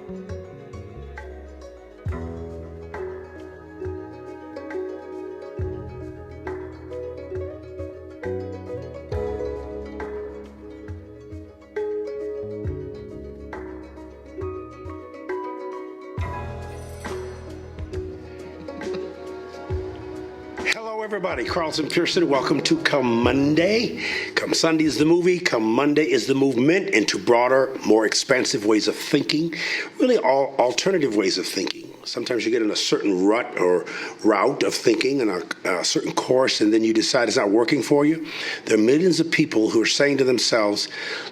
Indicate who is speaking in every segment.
Speaker 1: Hello, everybody. Carlton Pearson. Welcome to Come Monday. Come Sunday is the movie. Come Monday is the movement into broader, more expansive ways of thinking, really all alternative ways of thinking. Sometimes you get in a certain rut or route of thinking and a certain course, and then you decide it's not working for you. There are millions of people who are saying to themselves,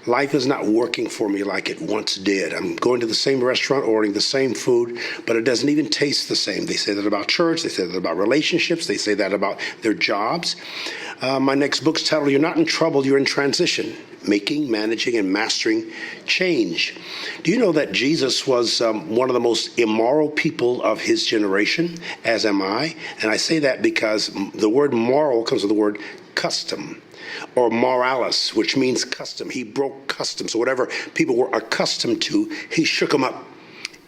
Speaker 1: life is not working for me like it once did. I'm going to the same restaurant, ordering the same food, but it doesn't even taste the same. They say that about church. They say that about relationships. They say that about their jobs. My next book's titled, You're Not in Trouble, You're in Transition. Making, managing, and mastering change. Do you know that Jesus was one of the most immoral people of his generation, as am I? And I say that because the word moral comes from the word custom, or moralis, which means custom. He broke custom. So whatever people were accustomed to, he shook them up.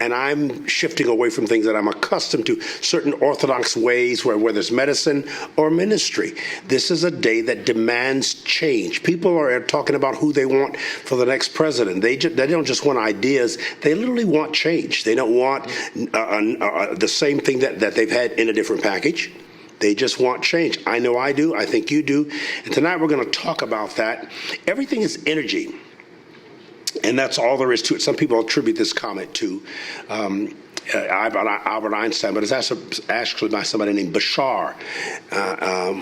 Speaker 1: And I'm shifting away from things that I'm accustomed to, certain orthodox ways where there's medicine or ministry. This is a day that demands change. People are talking about who they want for the next president. They don't just want ideas. They literally want change. They don't want the same thing that they've had in a different package. They just want change. I know I do. I think you do. And tonight we're going to talk about that. Everything is energy. And that's all there is to it. Some people attribute this comment to Albert Einstein, but it's actually by somebody named Bashar,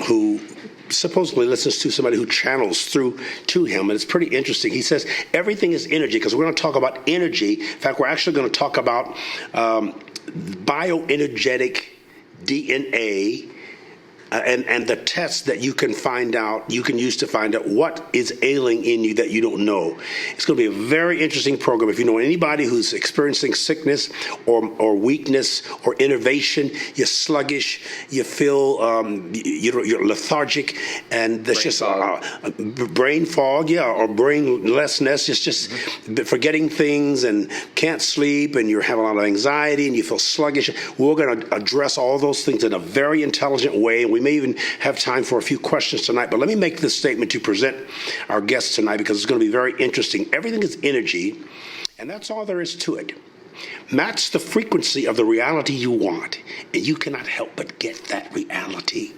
Speaker 1: who supposedly listens to somebody who channels through to him. And it's pretty interesting. He says everything is energy, because we're going to talk about energy. In fact, we're actually going to talk about bioenergetic DNA. And the tests that you can use to find out what is ailing in you that you don't know. It's going to be a very interesting program. If you know anybody who's experiencing sickness or weakness or innervation, you're sluggish, you feel you're lethargic, and there's just brain fog, or brainlessness, just forgetting things and can't sleep, and you're having a lot of anxiety and you feel sluggish. We're going to address all those things in a very intelligent way. We may even have time for a few questions tonight, but let me make this statement to present our guests tonight, because it's going to be very interesting. Everything is energy, and that's all there is to it. Match the frequency of the reality you want, and you cannot help but get that reality.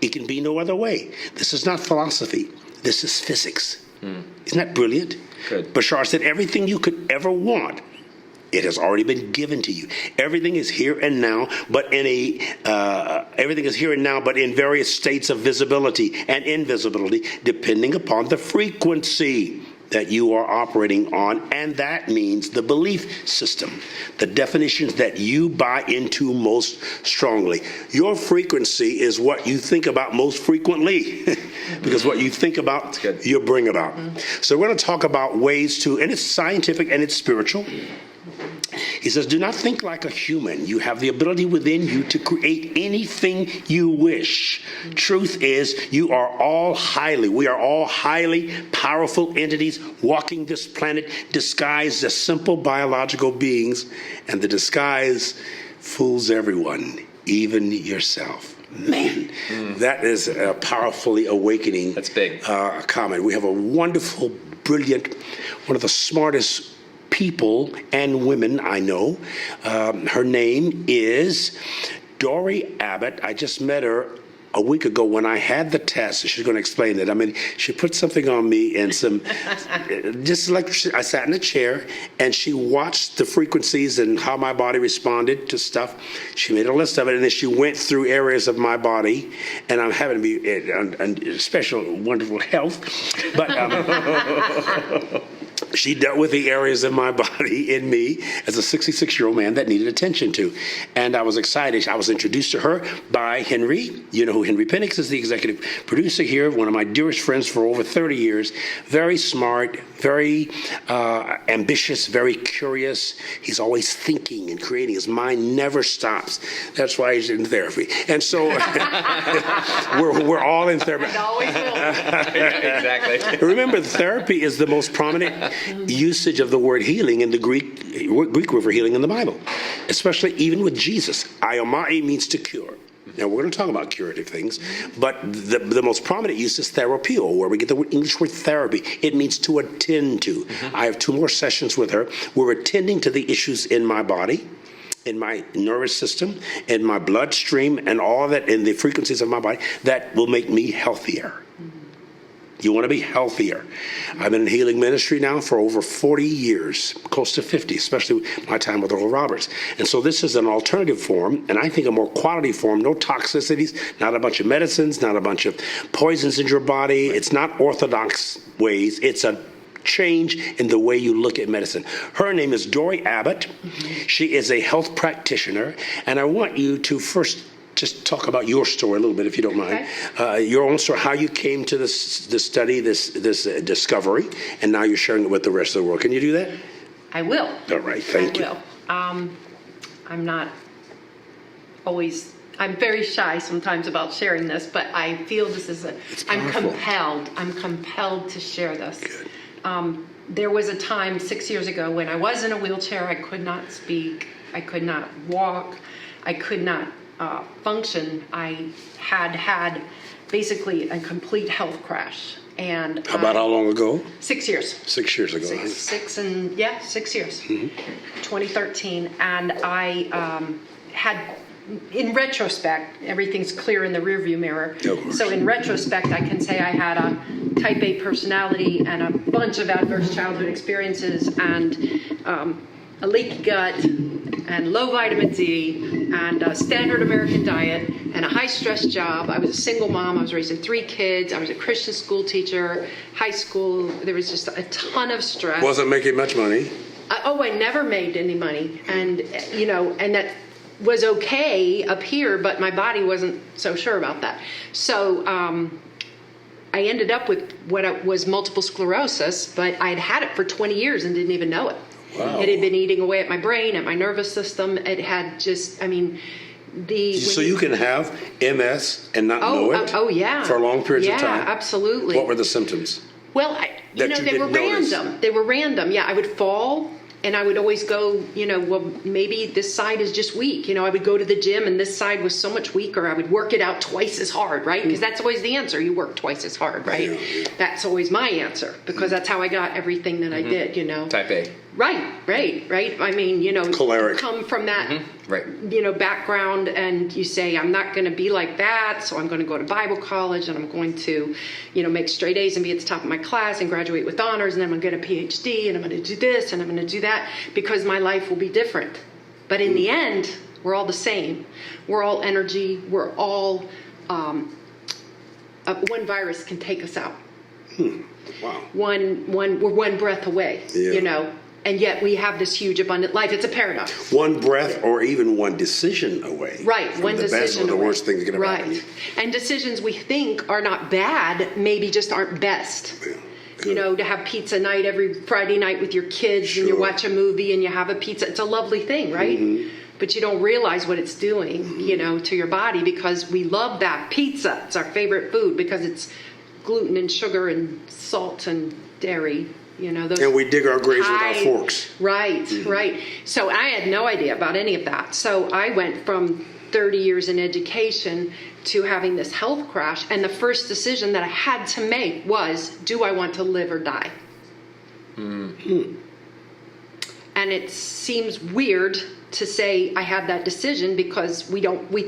Speaker 1: It can be no other way. This is not philosophy. This is physics. Isn't that brilliant? Good. Bashar said everything you could ever want, it has already been given to you. Everything is here and now, but in various states of visibility and invisibility, depending upon the frequency that you are operating on, and that means the belief system, the definitions that you buy into most strongly. Your frequency is what you think about most frequently, because what you think about, you bring about. So we're going to talk about ways to, and it's scientific and it's spiritual. He says, do not think like a human. You have the ability within you to create anything you wish. Truth is, we are all highly powerful entities walking this planet disguised as simple biological beings, and the disguise fools everyone, even yourself. Man, that is a powerfully awakening
Speaker 2: That's big.
Speaker 1: Comment. We have a wonderful, brilliant, one of the smartest people and women I know. Her name is Dori Abbott. I just met her a week ago when I had the test. She's going to explain it. I mean, she put something on me and just like I sat in a chair and she watched the frequencies and how my body responded to stuff. She made a list of it, and then she went through areas of my body, and I'm having to be in special, wonderful health. But she dealt with the areas of my body in me as a 66-year-old man that needed attention to. And I was excited. I was introduced to her by Henry. You know who Henry Penix is, the executive producer here, one of my dearest friends for over 30 years. Very smart, very ambitious, very curious. He's always thinking and creating. His mind never stops. That's why he's in therapy. And so we're all in therapy.
Speaker 2: It always will. Exactly.
Speaker 1: Remember, therapy is the most prominent usage of the word healing in the Greek word for healing in the Bible, especially even with Jesus. Iomai means to cure. Now, we're going to talk about curative things, but the most prominent use is therapeo, where we get the English word therapy. It means to attend to. I have 2 more sessions with her. We're attending to the issues in my body, in my nervous system, in my bloodstream, and all that, in the frequencies of my body that will make me healthier. You want to be healthier. I've been in healing ministry now for over 40 years, close to 50, especially my time with Earl Roberts. And so this is an alternative form, and I think a more quality form, no toxicities, not a bunch of medicines, not a bunch of poisons in your body. It's not orthodox ways. It's a change in the way you look at medicine. Her name is Dori Abbott. She is a health practitioner, and I want you to first just talk about your story a little bit, if you don't mind. Okay. Your own story, how you came to this study, this discovery, and now you're sharing it with the rest of the world. Can you do that?
Speaker 2: I will.
Speaker 1: All right, thank you.
Speaker 2: I will. I'm not always. I'm very shy sometimes about sharing this, but I feel this is I'm compelled to share this. Good. There was a time 6 years ago when I was in a wheelchair. I could not speak. I could not walk. I could not function. I had basically a complete health crash. And
Speaker 1: about how long ago?
Speaker 2: 6 years.
Speaker 1: 6 years ago.
Speaker 2: 6 years. 2013. And I had, in retrospect, everything's clear in the rearview mirror. So in retrospect, I can say I had a type A personality and a bunch of adverse childhood experiences and a leaky gut and low vitamin D and a standard American diet and a high-stress job. I was a single mom. I was raising 3 kids. I was a Christian school teacher, high school. There was just a ton of stress.
Speaker 1: Wasn't making much money.
Speaker 2: I never made any money. And, and that was okay up here, but my body wasn't so sure about that. So I ended up with what was multiple sclerosis, but I'd had it for 20 years and didn't even know it. Wow. It had been eating away at my brain, at my nervous system. It had just, So
Speaker 1: you can have MS and not know it?
Speaker 2: Oh, yeah.
Speaker 1: For long periods of time?
Speaker 2: Yeah, absolutely.
Speaker 1: What were the symptoms?
Speaker 2: Well, they were random. They were random. Yeah, I would fall. And I would always go, well, maybe this side is just weak. I would go to the gym and this side was so much weaker. I would work it out twice as hard, right? Because that's always the answer. You work twice as hard, right? Yeah. That's always my answer because that's how I got everything that I did,
Speaker 3: Type A.
Speaker 2: Right. I mean,
Speaker 1: Choleric.
Speaker 2: Come from that, background and you say, I'm not going to be like that. So I'm going to go to Bible college and I'm going to, make straight A's and be at the top of my class and graduate with honors. And then I'm going to get a PhD and I'm going to do this and I'm going to do that because my life will be different. But in the end, we're all the same. We're all energy. We're all, one virus can take us out.
Speaker 1: Wow.
Speaker 2: We're one breath away, And yet we have this huge abundant life. It's a paradox.
Speaker 1: One breath or even one decision away.
Speaker 2: Right, one decision away.
Speaker 1: The best or the worst thing that can ever happen.
Speaker 2: Right. And decisions we think are not bad, maybe just aren't best. Yeah. To have pizza night every Friday night with your kids and you watch a movie and you have a pizza. It's a lovely thing, right? Mm-hmm. But you don't realize what it's doing, to your body because we love that. Pizza, it's our favorite food because it's gluten and sugar and salt and dairy. Those
Speaker 1: and we dig our graves with our forks.
Speaker 2: Right. So I had no idea about any of that. So I went from 30 years in education to having this health crash. And the first decision that I had to make was, do I want to live or die? Mm-hmm. And it seems weird to say I had that decision because we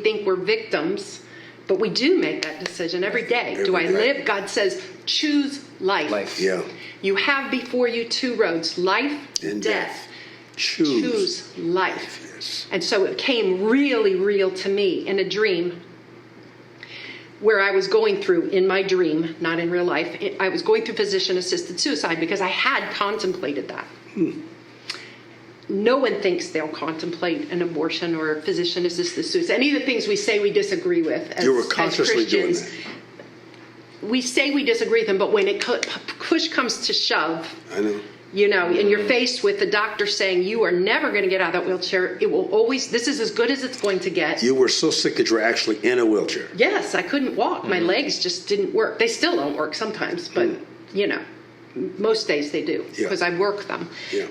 Speaker 2: think we're victims. But we do make that decision every day. Do I live? God says, choose life.
Speaker 1: Yeah.
Speaker 2: You have before you 2 roads, life and death. Choose life. Yes. And so it came really real to me in a dream where I was going through, in my dream, not in real life, I was going through physician-assisted suicide because I had contemplated that. No one thinks they'll contemplate an abortion or physician-assisted suicide. Any of the things we say we disagree with as,
Speaker 1: you were consciously
Speaker 2: as Christians.
Speaker 1: Doing that.
Speaker 2: We say we disagree with them, but when push comes to shove,
Speaker 1: I know.
Speaker 2: And you're faced with the doctor saying you are never going to get out of that wheelchair. It will always, this is as good as it's going to get.
Speaker 1: You were so sick that you were actually in a wheelchair.
Speaker 2: Yes, I couldn't walk. My legs just didn't work. They still don't work sometimes, but most days they do
Speaker 1: Yeah.
Speaker 2: because I work them.
Speaker 1: Yeah.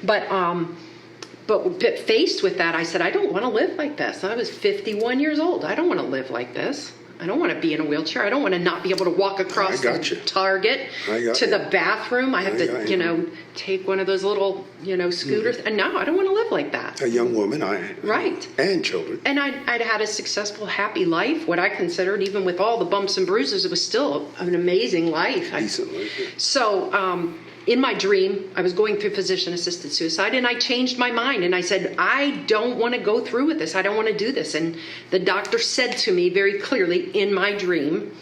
Speaker 2: But faced with that, I said, I don't want to live like this. I was 51 years old. I don't want to live like this. I don't want to be in a wheelchair. I don't want to not be able to walk across the Target to the bathroom. I have to, take one of those little, scooters. And no, I don't want to live like that.
Speaker 1: A young woman,
Speaker 2: right.
Speaker 1: And children.
Speaker 2: And I'd had a successful, happy life, what I considered, even with all the bumps and bruises, it was still an amazing life.
Speaker 1: Decent life. Yeah.
Speaker 2: So, in my dream, I was going through physician-assisted suicide, and I changed my mind, and I said, I don't want to go through with this. I don't want to do this. And the doctor said to me very clearly in my dream,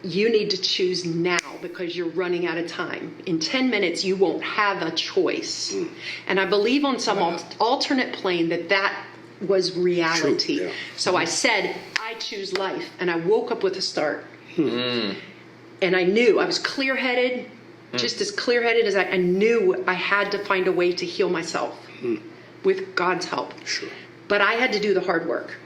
Speaker 2: you need to choose now because you're running out of time. In 10 minutes, you won't have a choice. And I believe on some alternate plane that was reality.
Speaker 1: True, yeah.
Speaker 2: So I said, I choose life, and I woke up with a start. And I knew I was clear-headed, just as clear-headed as I knew I had to find a way to heal myself with God's help.
Speaker 1: Sure.
Speaker 2: But I had to do the hard work.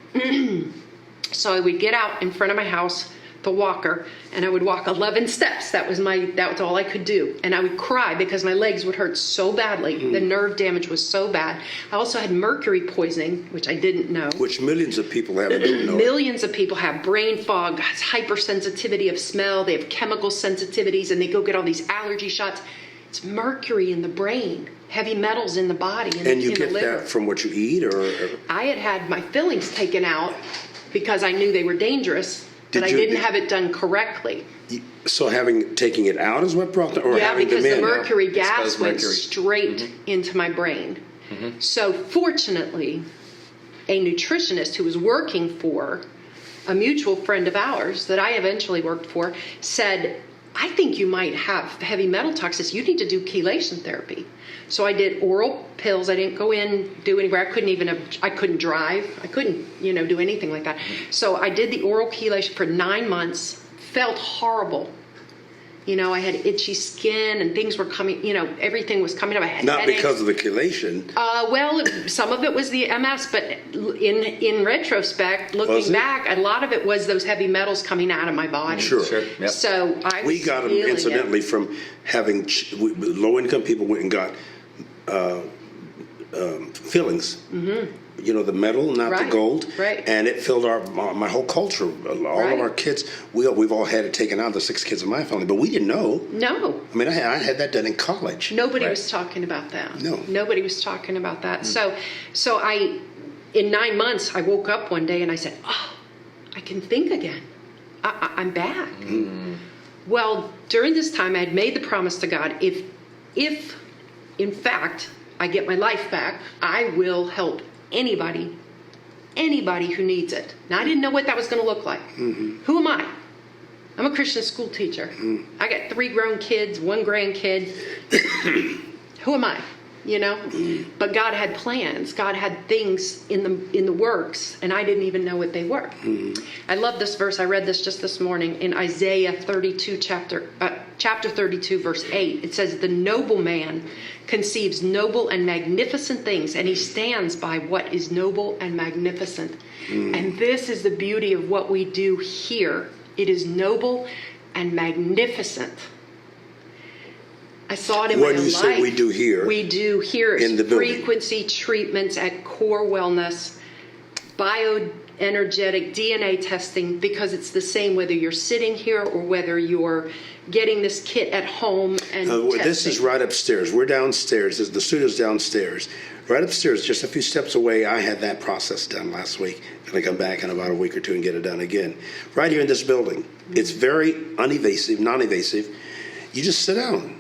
Speaker 2: So I would get out in front of my house, the walker, and I would walk 11 steps. That was all I could do. And I would cry because my legs would hurt so badly. The nerve damage was so bad. I also had mercury poisoning, which I didn't know.
Speaker 1: Which millions of people have and don't know.
Speaker 2: Millions of people have brain fog, hypersensitivity of smell. They have chemical sensitivities, and they go get all these allergy shots. It's mercury in the brain, heavy metals in the body,
Speaker 1: And you
Speaker 2: in
Speaker 1: get
Speaker 2: the liver.
Speaker 1: that from what you eat, or?
Speaker 2: I had my fillings taken out because I knew they were dangerous. But I
Speaker 1: Did you-
Speaker 2: didn't have it done correctly.
Speaker 1: So taking it out is what brought or
Speaker 2: Yeah,
Speaker 1: having
Speaker 2: because
Speaker 1: them
Speaker 2: the
Speaker 1: in?
Speaker 2: mercury gas
Speaker 3: Exposed
Speaker 2: went
Speaker 3: mercury.
Speaker 2: straight into my brain. So fortunately, a nutritionist who was working for a mutual friend of ours that I eventually worked for said, I think you might have heavy metal toxicity. You need to do chelation therapy. So I did oral pills. I didn't go in, do anywhere. I couldn't drive. I couldn't, do anything like that. So I did the oral chelation for 9 months. Felt horrible. I had itchy skin and things were coming, everything was coming up. I had
Speaker 1: Not
Speaker 2: headaches.
Speaker 1: because of the chelation.
Speaker 2: Well, some of it was the MS, but in retrospect, looking back, a lot of it was those heavy metals coming out of my body.
Speaker 1: Sure.
Speaker 3: Yep.
Speaker 2: So I was
Speaker 1: We got them
Speaker 2: feeling
Speaker 1: incidentally
Speaker 2: it.
Speaker 1: from having low-income people went and got fillings. The metal, not the
Speaker 2: Right,
Speaker 1: gold.
Speaker 2: right.
Speaker 1: And it filled my whole culture. All
Speaker 2: Right.
Speaker 1: of our kids, we've all had it taken out, the 6 kids in my family, but we didn't know.
Speaker 2: No.
Speaker 1: I mean, I had that done in college.
Speaker 2: Nobody
Speaker 3: Right.
Speaker 2: was talking about that.
Speaker 1: No.
Speaker 2: Nobody was talking about that. So in 9 months, I woke up one day and I said, I can think again. I'm back. Well, during this time, I had made the promise to God, if in fact I get my life back, I will help anybody who needs it. Now, I didn't know what that was going to look like. Who am I? I'm a Christian school teacher. I got 3 grown kids, 1 grandkid. Who am I? But God had plans. God had things in the works, and I didn't even know what they were. I love this verse. I read this just this morning in Isaiah 32, chapter 32, verse 8. It says, "The noble man conceives noble and magnificent things, and he stands by what is noble and magnificent." And this is the beauty of what we do here. It is noble and magnificent. I saw it in my own life.
Speaker 1: When you say we do here?
Speaker 2: We do here
Speaker 1: In the building.
Speaker 2: frequency treatments at Core Wellness, bioenergetic DNA testing, because it's the same whether you're sitting here or whether you're getting this kit at home and
Speaker 1: This is
Speaker 2: testing.
Speaker 1: right upstairs. We're downstairs. The studio's downstairs. Right upstairs, just a few steps away, I had that process done last week. Going to come back in about a week or 2 and get it done again. Right here in this building. It's very non-invasive. You just sit down.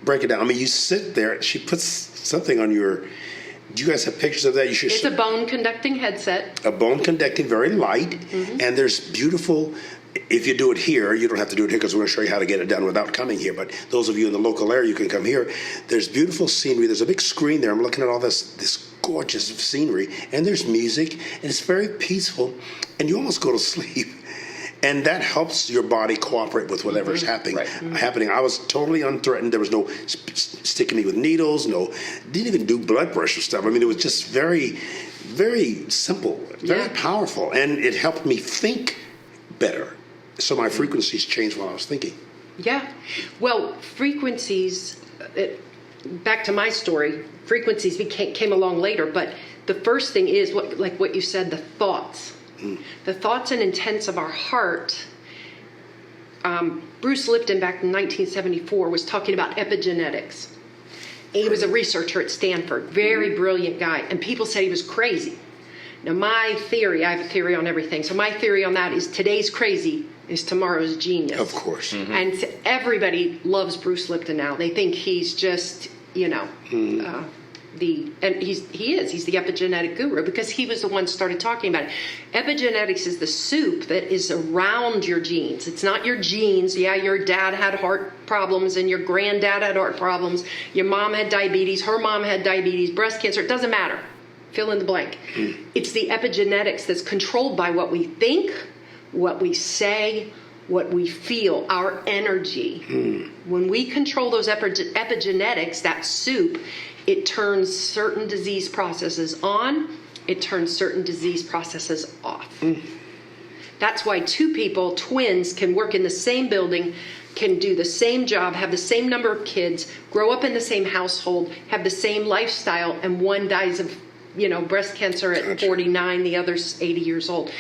Speaker 1: Break it down. I mean, you sit there. She puts something on your. Do you guys have pictures of that? You should.
Speaker 2: It's a bone conducting headset.
Speaker 1: A bone conducting, very light, and there's beautiful. If you do it here, you don't have to do it here because we're going to show you how to get it done without coming here. But those of you in the local area, you can come here. There's beautiful scenery. There's a big screen there. I'm looking at all this gorgeous scenery, and there's music, and it's very peaceful, and you almost go to sleep. And that helps your body cooperate with whatever's happening. I was totally unthreatened. There was no sticking me with needles. Didn't even do blood pressure stuff. I mean, it was just very, very simple, very powerful, and it helped me think better. So my frequencies changed while I was thinking.
Speaker 2: Yeah. Well, frequencies, back to my story, frequencies came along later, but the first thing is, what you said, the thoughts. The thoughts and intents of our heart. Bruce Lipton back in 1974 was talking about epigenetics. He was a researcher at Stanford, very brilliant guy, and people said he was crazy. Now my theory, I have a theory on everything, so my theory on that is today's crazy is tomorrow's genius.
Speaker 1: Of course.
Speaker 2: And everybody loves Bruce Lipton now. They think he's just, he's the epigenetic guru because he was the one who started talking about it. Epigenetics is the soup that is around your genes. It's not your genes. Yeah, your dad had heart problems and your granddad had heart problems. Your mom had diabetes. Her mom had diabetes, breast cancer. It doesn't matter. Fill in the blank. It's the epigenetics that's controlled by what we think, what we say, what we feel, our energy. When we control those epigenetics, that soup, it turns certain disease processes on, it turns certain disease processes off. That's why two people, twins, can work in the same building, can do the same job, have the same number of kids, grow up in the same household, have the same lifestyle, and one dies of breast cancer at 49, the other's 80 years old.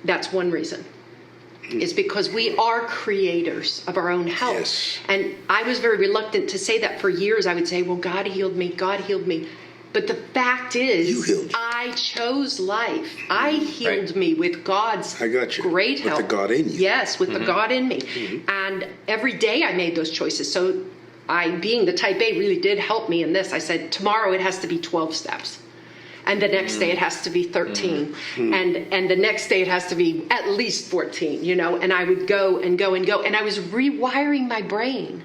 Speaker 2: That's one reason. Is because we are creators of our own health.
Speaker 1: Yes.
Speaker 2: And I was very reluctant to say that for years. I would say, well, God healed me, God healed me. But the fact is, I chose life. I healed me with God's great help.
Speaker 1: With the God in you.
Speaker 2: Yes, with the God in me. And every day I made those choices. So I, being the type A, really did help me in this. I said, tomorrow it has to be 12 steps. And the next day it has to be 13. And the next day it has to be at least 14, and I would go and go and go. And I was rewiring my brain.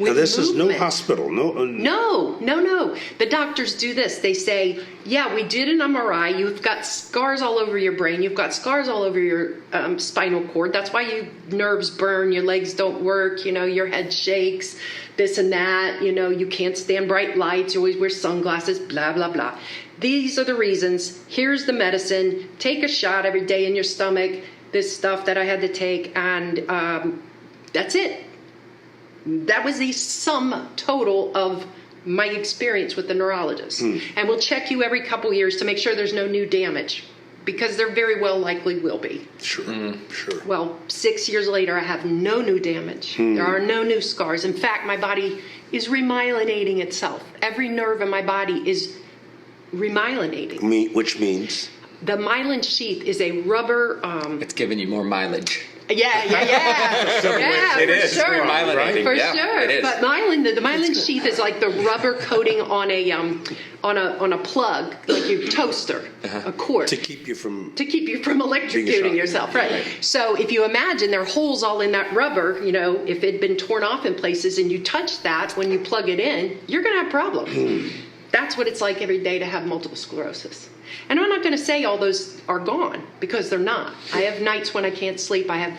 Speaker 1: Now this is no hospital,
Speaker 2: No. The doctors do this. They say, yeah, we did an MRI. You've got scars all over your brain. You've got scars all over your spinal cord. That's why your nerves burn. Your legs don't work. Your head shakes, this and that. You can't stand bright lights. You always wear sunglasses, blah, blah, blah. These are the reasons. Here's the medicine. Take a shot every day in your stomach. This stuff that I had to take. And that's it. That was the sum total of my experience with the neurologist. And we'll check you every couple years to make sure there's no new damage, because there very well likely will be.
Speaker 1: Sure.
Speaker 2: Well, 6 years later, I have no new damage. There are no new scars. In fact, my body is remyelinating itself. Every nerve in my body is remyelinating.
Speaker 1: Which means?
Speaker 2: The myelin sheath is a rubber...
Speaker 3: it's giving you more mileage.
Speaker 2: Yeah.
Speaker 3: It is.
Speaker 2: Sure.
Speaker 3: Right?
Speaker 2: For
Speaker 3: yeah,
Speaker 2: sure.
Speaker 3: It is.
Speaker 2: But the myelin sheath is like the rubber coating on a plug, like your toaster, a cord.
Speaker 1: To keep you from
Speaker 2: electrocuting yourself, right? So if you imagine there are holes all in that rubber, if it had been torn off in places and you touch that when you plug it in, you're going to have problems. That's what it's like every day to have multiple sclerosis. And I'm not going to say all those are gone, because they're not. I have nights when I can't sleep. I have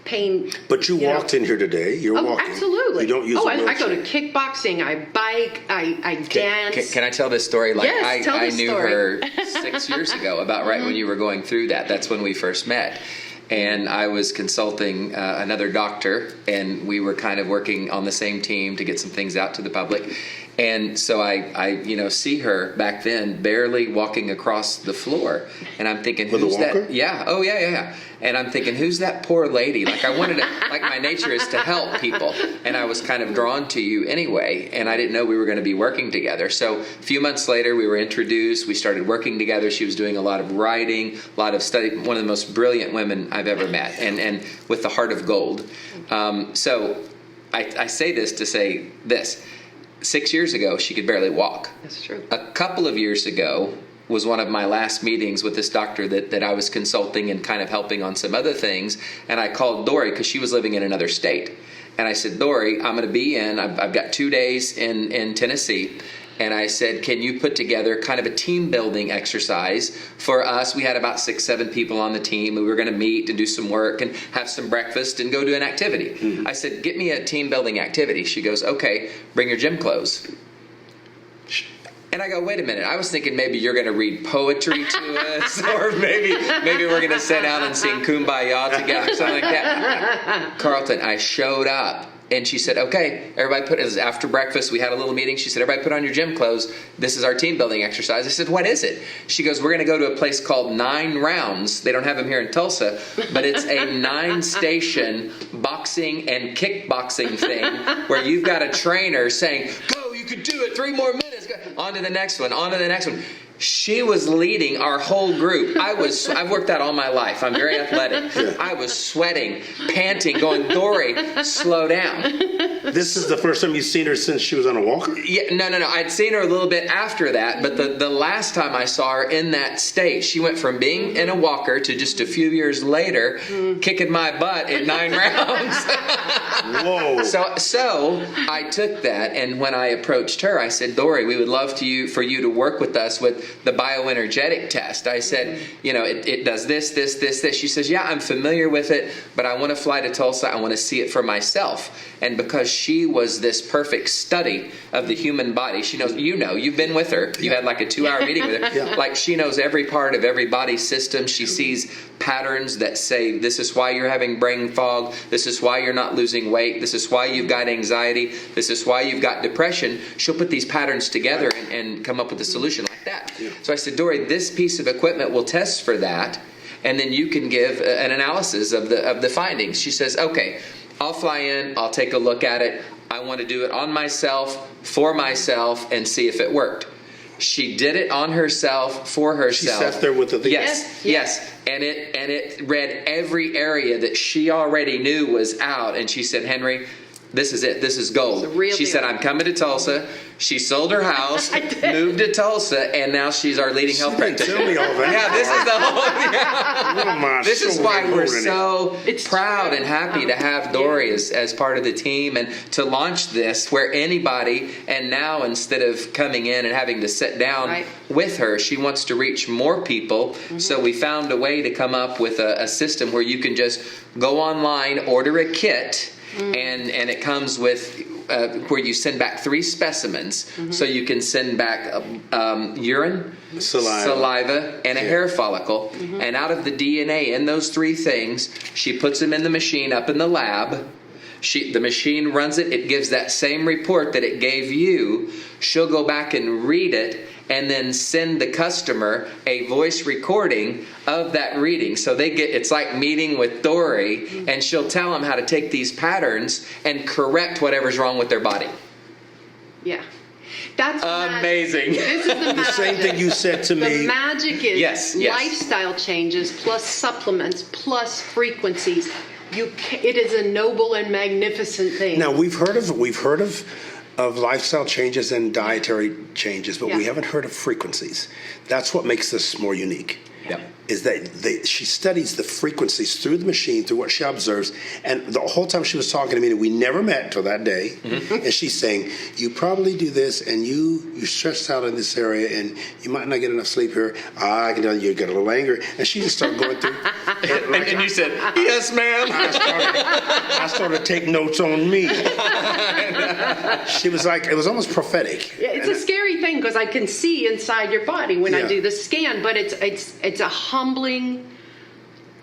Speaker 2: pain.
Speaker 1: But you walked in here today. You're walking.
Speaker 2: Absolutely.
Speaker 1: You don't use a wheelchair.
Speaker 2: I go to kickboxing. I bike. I dance.
Speaker 3: Can I tell this story?
Speaker 2: Yes,
Speaker 3: I knew her 6 years ago, about right when you were going through that. That's when we first met. And I was consulting another doctor, and we were kind of working on the same team to get some things out to the public. And so I see her back then barely walking across the floor, and I'm thinking,
Speaker 1: with
Speaker 3: who's
Speaker 1: a walker?
Speaker 3: that? Yeah. Oh yeah. And I'm thinking, who's that poor lady? Like, I wanted to, like, my nature is to help people, and I was kind of drawn to you anyway. And I didn't know we were going to be working together. So a few months later, we were introduced. We started working together. She was doing a lot of writing, a lot of study. One of the most brilliant women I've ever met, and with the heart of gold. So I say this to say this. 6 years ago, she could barely walk.
Speaker 2: That's true.
Speaker 3: A couple of years ago was one of my last meetings with this doctor that I was consulting and kind of helping on some other things. And I called Dori because she was living in another state. And I said, Dori, I'm going to be I've got 2 days in Tennessee. And I said, can you put together kind of a team building exercise for us? We had about 6, 7 people on the team. We were going to meet and do some work and have some breakfast and go do an activity. I said, get me a team building activity. She goes, okay, bring your gym clothes. And I go, wait a minute. I was thinking maybe you're going to read poetry to us, or maybe we're going to sit down and sing Kumbaya together, something like that. Carlton, I showed up. And she said, okay, everybody it was after breakfast. We had a little meeting. She said, everybody put on your gym clothes. This is our team building exercise. I said, what is it? She goes, we're going to go to a place called 9 Rounds. They don't have them here in Tulsa, but it's a 9-station boxing and kickboxing thing where you've got a trainer saying, go, you can do it, 3 more minutes. Go. On to the next one, on to the next one. She was leading our whole group. I've worked out all my life. I'm very athletic. I was sweating, panting, going, Dori, slow down.
Speaker 1: This is the first time you've seen her since she was on a walker?
Speaker 3: Yeah, no. I'd seen her a little bit after that, but the last time I saw her in that state, she went from being in a walker to just a few years later, kicking my butt in 9 rounds.
Speaker 1: Whoa.
Speaker 3: So I took that, and when I approached her, I said, Dori, we would love for you to work with us with the bioenergetic test. I said, it does this. She says, yeah, I'm familiar with it, but I want to fly to Tulsa. I want to see it for myself. And because she was this perfect study of the human body, she knows, you've been with her. You had like a 2-hour meeting with her.
Speaker 1: Yeah.
Speaker 3: Like she knows every part of every body system. She sees patterns that say, this is why you're having brain fog. This is why you're not losing weight. This is why you've got anxiety. This is why you've got depression. She'll put these patterns together and come up with a solution like that. Yeah. So I said, Dori, this piece of equipment will test for that, and then you can give an analysis of the findings. She says, okay, I'll fly in, I'll take a look at it. I want to do it on myself, for myself, and see if it worked. She did it on herself, for herself.
Speaker 1: She sat there with the thing.
Speaker 3: Yes. And it read every area that she already knew was out, and she said, Henry, this is it. This is gold. She said, I'm coming to Tulsa. She sold her house, moved to Tulsa, and now she's our leading health practitioner.
Speaker 1: Tell me all that.
Speaker 3: Yeah, this is the whole. Yeah. This is why we're so proud and happy to have Dori as part of the team and to launch this where anybody, and now instead of coming in and having to sit down with her, she wants to reach more people. Mm-hmm. So we found a way to come up with a system where you can just go online, order a kit, and it comes with where you send back 3 specimens. So you can send back urine, saliva, and a hair follicle. And out of the DNA in those 3 things, she puts them in the machine up in the lab. The machine runs it. It gives that same report that it gave you. She'll go back and read it and then send the customer a voice recording of that reading. So it's like meeting with Dori, and she'll tell them how to take these patterns and correct whatever's wrong with their body.
Speaker 2: Yeah. That's
Speaker 3: amazing.
Speaker 2: This is the magic.
Speaker 1: Same thing you said to me.
Speaker 2: The magic is lifestyle changes plus supplements plus frequencies. It is a noble and magnificent thing.
Speaker 1: Now we've heard of lifestyle changes and dietary changes, but we haven't heard of frequencies. That's what makes this more unique.
Speaker 3: Yep.
Speaker 1: Is that she studies the frequencies through the machine, through what she observes, and the whole time she was talking to me, we never met until that day, and she's saying, you probably do this, and you're stressed out in this area, and you might not get enough sleep here. I can tell you get a little angry, and she just started going through.
Speaker 3: And you said, yes, ma'am.
Speaker 1: I started to take notes on me. She was like, it was almost prophetic.
Speaker 2: It's a scary thing because I can see inside your body when I do the scan, but it's a humbling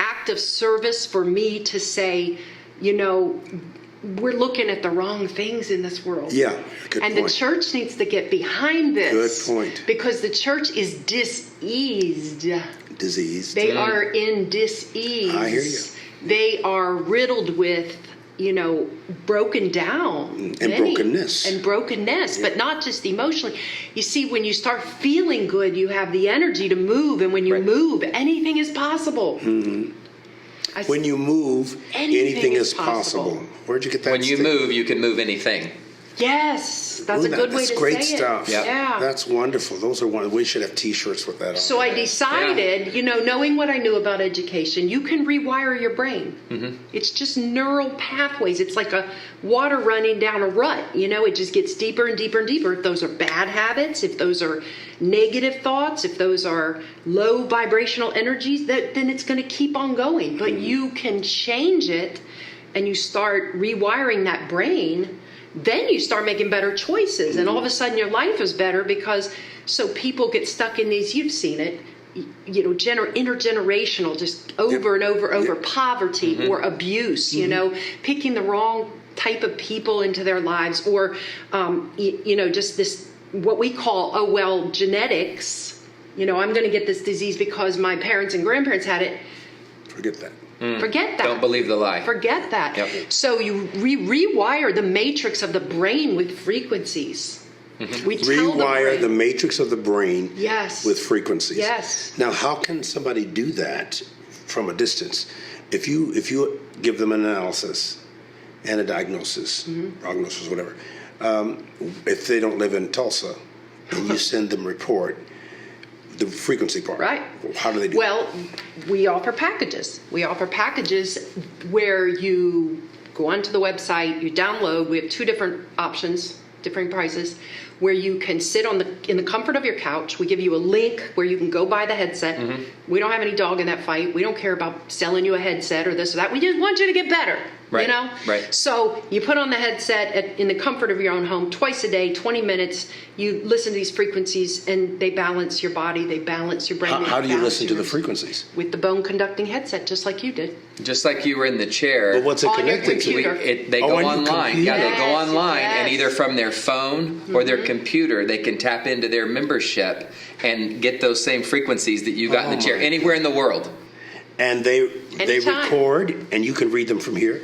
Speaker 2: act of service for me to say, we're looking at the wrong things in this world.
Speaker 1: Yeah, good point.
Speaker 2: And the church needs to get behind this.
Speaker 1: Good point.
Speaker 2: Because the church is diseased.
Speaker 1: They
Speaker 2: are in dis-ease.
Speaker 1: I hear you.
Speaker 2: They are riddled with, broken down.
Speaker 1: And
Speaker 2: brokenness, but not just emotionally. You see, when you start feeling good, you have the energy to move. And when you move, anything is possible.
Speaker 1: Mm-hmm. When you move, anything is possible. Where'd you get that?
Speaker 3: When you move, you can move anything.
Speaker 2: Yes, that's a good way to say it.
Speaker 1: That's great stuff.
Speaker 2: Yeah.
Speaker 1: That's wonderful. Those are we should have T-shirts with that on.
Speaker 2: So I decided, knowing what I knew about education, you can rewire your brain. Mm-hmm. It's just neural pathways. It's like a water running down a rut. It just gets deeper and deeper and deeper. If those are bad habits, if those are negative thoughts, if those are low vibrational energies, then it's going to keep on going. But you can change it, and you start rewiring that brain. then you start making better choices, and all of a sudden your life is better because so people get stuck in these. You've seen it, intergenerational, just over and over poverty or abuse. Picking the wrong type of people into their lives, or just this what we call genetics. I'm going to get this disease because my parents and grandparents had it.
Speaker 1: Forget that.
Speaker 2: Forget that.
Speaker 3: Don't believe the lie.
Speaker 2: Forget that.
Speaker 3: Yep.
Speaker 2: So you rewire the matrix of the brain with frequencies. We tell
Speaker 1: Rewire the matrix of the brain
Speaker 2: Yes.
Speaker 1: with frequencies.
Speaker 2: Yes.
Speaker 1: Now, how can somebody do that from a distance? If you give them an analysis and a diagnosis, prognosis, whatever, if they don't live in Tulsa, and you send them a report, the frequency part.
Speaker 2: Right.
Speaker 1: How do they do
Speaker 2: Well, we offer packages. We offer packages where you go onto the website, you download. We have two different options, different prices, where you can sit in the comfort of your couch. We give you a link where you can go buy the headset. We don't have any dog in that fight. We don't care about selling you a headset or this or that. We just want you to get better.
Speaker 3: Right. Right.
Speaker 2: So you put on the headset in the comfort of your own home twice a day, 20 minutes. You listen to these frequencies, and they balance your body. They balance your brain.
Speaker 1: How do you listen to the frequencies?
Speaker 2: With the bone conducting headset, just like you did.
Speaker 3: Just like you were in the chair.
Speaker 1: But what's it
Speaker 2: On your
Speaker 1: connected to?
Speaker 2: computer.
Speaker 3: They go
Speaker 1: on your
Speaker 3: online.
Speaker 1: computer?
Speaker 3: Yeah, they go
Speaker 2: Yes,
Speaker 3: online, and
Speaker 2: yes.
Speaker 3: either from their phone or their computer, they can tap into their membership and get those same frequencies that you got in the chair
Speaker 1: my
Speaker 3: anywhere in the world.
Speaker 1: And they
Speaker 2: Anytime.
Speaker 1: record, and you can read them from here?